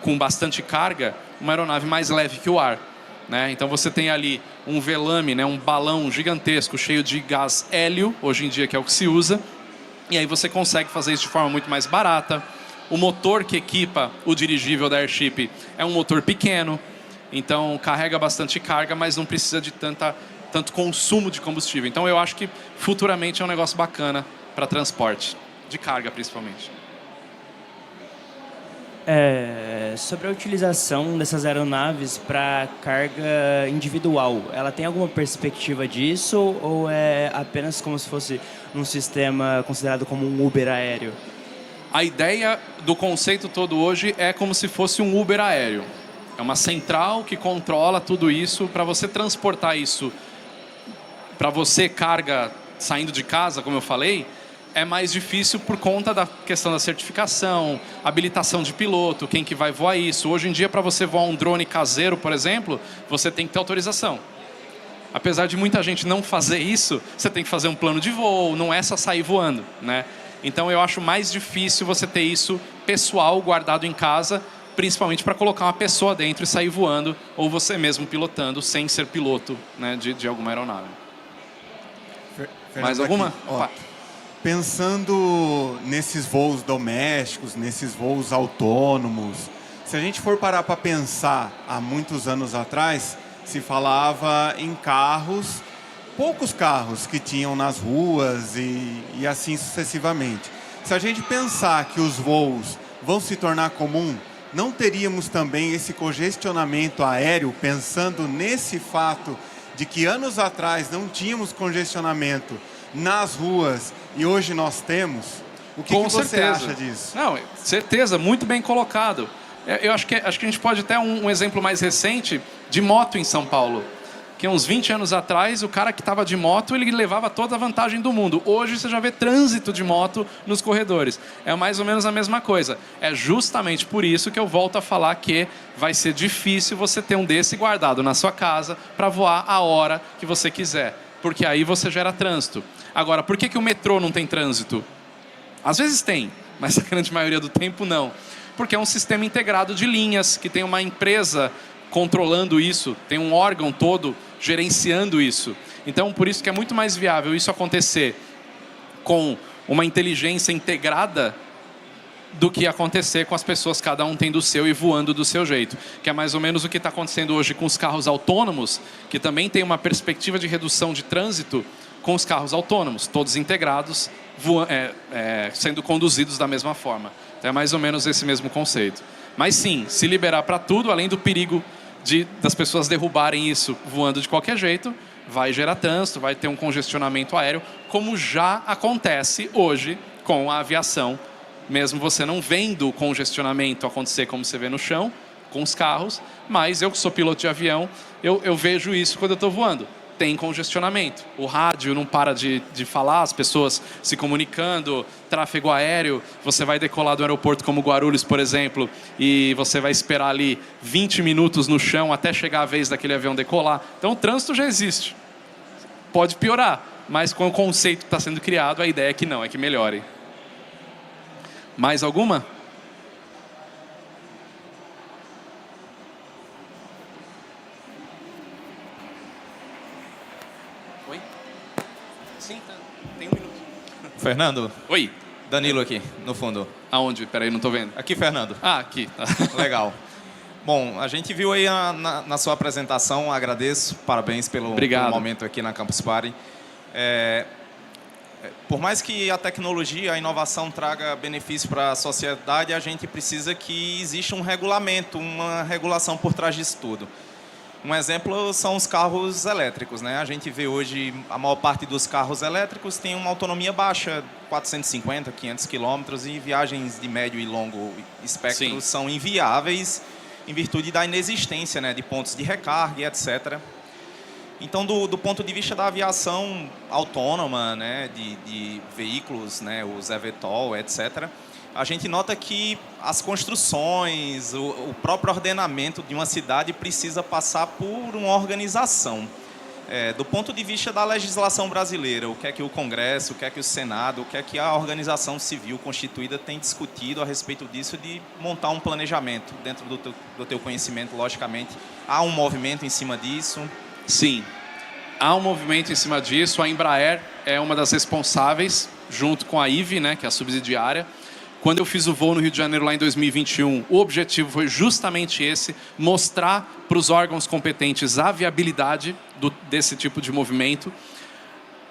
com bastante carga, uma aeronave mais leve que o ar. Né? Então você tem ali um velame, né? Um balão gigantesco cheio de gás hélio, hoje em dia que é o que se usa, e aí você consegue fazer isso de forma muito mais barata. O motor que equipa o dirigível da Airship é um motor pequeno, então carrega bastante carga, mas não precisa de tanto consumo de combustível. Então eu acho que futuramente é um negócio bacana para transporte, de carga principalmente. Sobre a utilização dessas aeronaves para carga individual, ela tem alguma perspectiva disso ou é apenas como se fosse um sistema considerado como um Uber aéreo? A ideia do conceito todo hoje é como se fosse um Uber aéreo. É uma central que controla tudo isso para você transportar isso. Para você, carga saindo de casa, como eu falei, é mais difícil por conta da questão da certificação, habilitação de piloto, quem que vai voar isso. Hoje em dia, para você voar um drone caseiro, por exemplo, você tem que ter autorização. Apesar de muita gente não fazer isso, você tem que fazer um plano de voo, não é só sair voando, né? Então eu acho mais difícil você ter isso pessoal guardado em casa, principalmente para colocar uma pessoa dentro e sair voando, ou você mesmo pilotando sem ser piloto, né, de alguma aeronave. Mais alguma? Pensando nesses voos domésticos, nesses voos autônomos, se a gente for parar para pensar, há muitos anos atrás, se falava em carros, poucos carros que tinham nas ruas e assim sucessivamente. Se a gente pensar que os voos vão se tornar comum, não teríamos também esse congestionamento aéreo, pensando nesse fato de que anos atrás não tínhamos congestionamento nas ruas e hoje nós temos? O que você acha disso? Não, certeza, muito bem colocado. Eu acho que a gente pode ter um exemplo mais recente de moto em São Paulo. Que uns 20 anos atrás, o cara que estava de moto, ele levava toda a vantagem do mundo. Hoje você já vê trânsito de moto nos corredores. É mais ou menos a mesma coisa. É justamente por isso que eu volto a falar que vai ser difícil você ter um desse guardado na sua casa para voar a hora que você quiser. Porque aí você gera trânsito. Agora, por que o metrô não tem trânsito? Às vezes tem, mas a grande maioria do tempo não. Porque é um sistema integrado de linhas, que tem uma empresa controlando isso, tem um órgão todo gerenciando isso. Então, por isso que é muito mais viável isso acontecer com uma inteligência integrada do que acontecer com as pessoas, cada um tendo o seu e voando do seu jeito. Que é mais ou menos o que está acontecendo hoje com os carros autônomos, que também tem uma perspectiva de redução de trânsito com os carros autônomos, todos integrados, sendo conduzidos da mesma forma. Então é mais ou menos esse mesmo conceito. Mas sim, se liberar para tudo, além do perigo das pessoas derrubarem isso voando de qualquer jeito, vai gerar trânsito, vai ter um congestionamento aéreo, como já acontece hoje com a aviação. Mesmo você não vendo o congestionamento acontecer como você vê no chão, com os carros, mas eu que sou piloto de avião, eu vejo isso quando eu estou voando. Tem congestionamento. O rádio não para de falar, as pessoas se comunicando, tráfego aéreo. Você vai decolar do aeroporto como Guarulhos, por exemplo, e você vai esperar ali 20 minutos no chão até chegar a vez daquele avião decolar. Então o trânsito já existe. Pode piorar, mas com o conceito que está sendo criado, a ideia é que não, é que melhore. Mais alguma? Oi? Sim, tem um minuto. Fernando? Oi. Danilo aqui, no fundo. Aonde? Peraí, não estou vendo. Aqui, Fernando. Ah, aqui. Legal. Bom, a gente viu aí na sua apresentação, agradeço, parabéns pelo momento aqui na Campus Party. Por mais que a tecnologia, a inovação traga benefício para a sociedade, a gente precisa que exista um regulamento, uma regulação por trás disso tudo. Um exemplo são os carros elétricos, né? A gente vê hoje, a maior parte dos carros elétricos tem uma autonomia baixa, 450, 500 quilômetros, e viagens de médio e longo espectro são inviáveis em virtude da inexistência, né, de pontos de recarga e etc. Então, do ponto de vista da aviação autônoma, né, de veículos, né, os eVTOL, etc., a gente nota que as construções, o próprio ordenamento de uma cidade precisa passar por uma organização. Do ponto de vista da legislação brasileira, o que é que o Congresso, o que é que o Senado, o que é que a organização civil constituída tem discutido a respeito disso, de montar um planejamento dentro do teu conhecimento, logicamente. Há um movimento em cima disso? Sim, há um movimento em cima disso. A Embraer é uma das responsáveis, junto com a IVE, né, que é a subsidiária. Quando eu fiz o voo no Rio de Janeiro lá em 2021, o objetivo foi justamente esse, mostrar para os órgãos competentes a viabilidade desse tipo de movimento.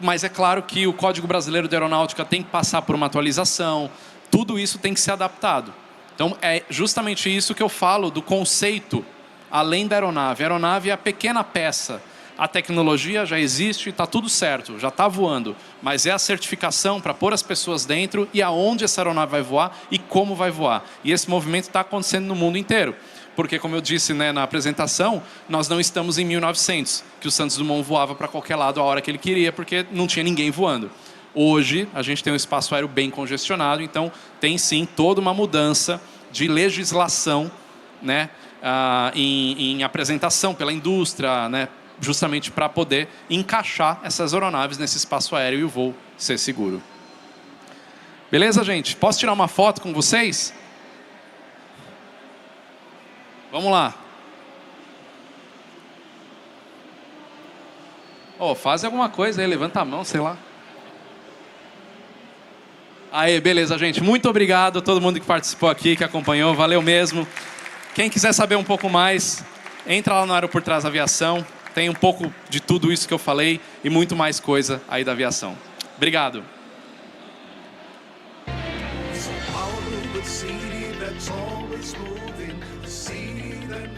Mas é claro que o Código Brasileiro de Aeronáutica tem que passar por uma atualização, tudo isso tem que ser adaptado. Então é justamente isso que eu falo do conceito além da aeronave. A aeronave é a pequena peça. A tecnologia já existe, está tudo certo, já está voando. Mas é a certificação para pôr as pessoas dentro e aonde essa aeronave vai voar e como vai voar. E esse movimento está acontecendo no mundo inteiro. Porque, como eu disse, né, na apresentação, nós não estamos em 1900, que o Santos Dumont voava para qualquer lado a hora que ele queria, porque não tinha ninguém voando. Hoje, a gente tem um espaço aéreo bem congestionado, então tem sim toda uma mudança de legislação, né, em apresentação pela indústria, né, justamente para poder encaixar essas aeronaves nesse espaço aéreo e o voo ser seguro. Beleza, gente? Posso tirar uma foto com vocês? Vamos lá. Faz alguma coisa aí, levanta a mão, sei lá. Aê, beleza, gente. Muito obrigado a todo mundo que participou aqui, que acompanhou. Valeu mesmo. Quem quiser saber um pouco mais, entra lá no Aero por Trás da Aviação. Tem um pouco de tudo isso que eu falei e muito mais coisa aí da aviação. Obrigado.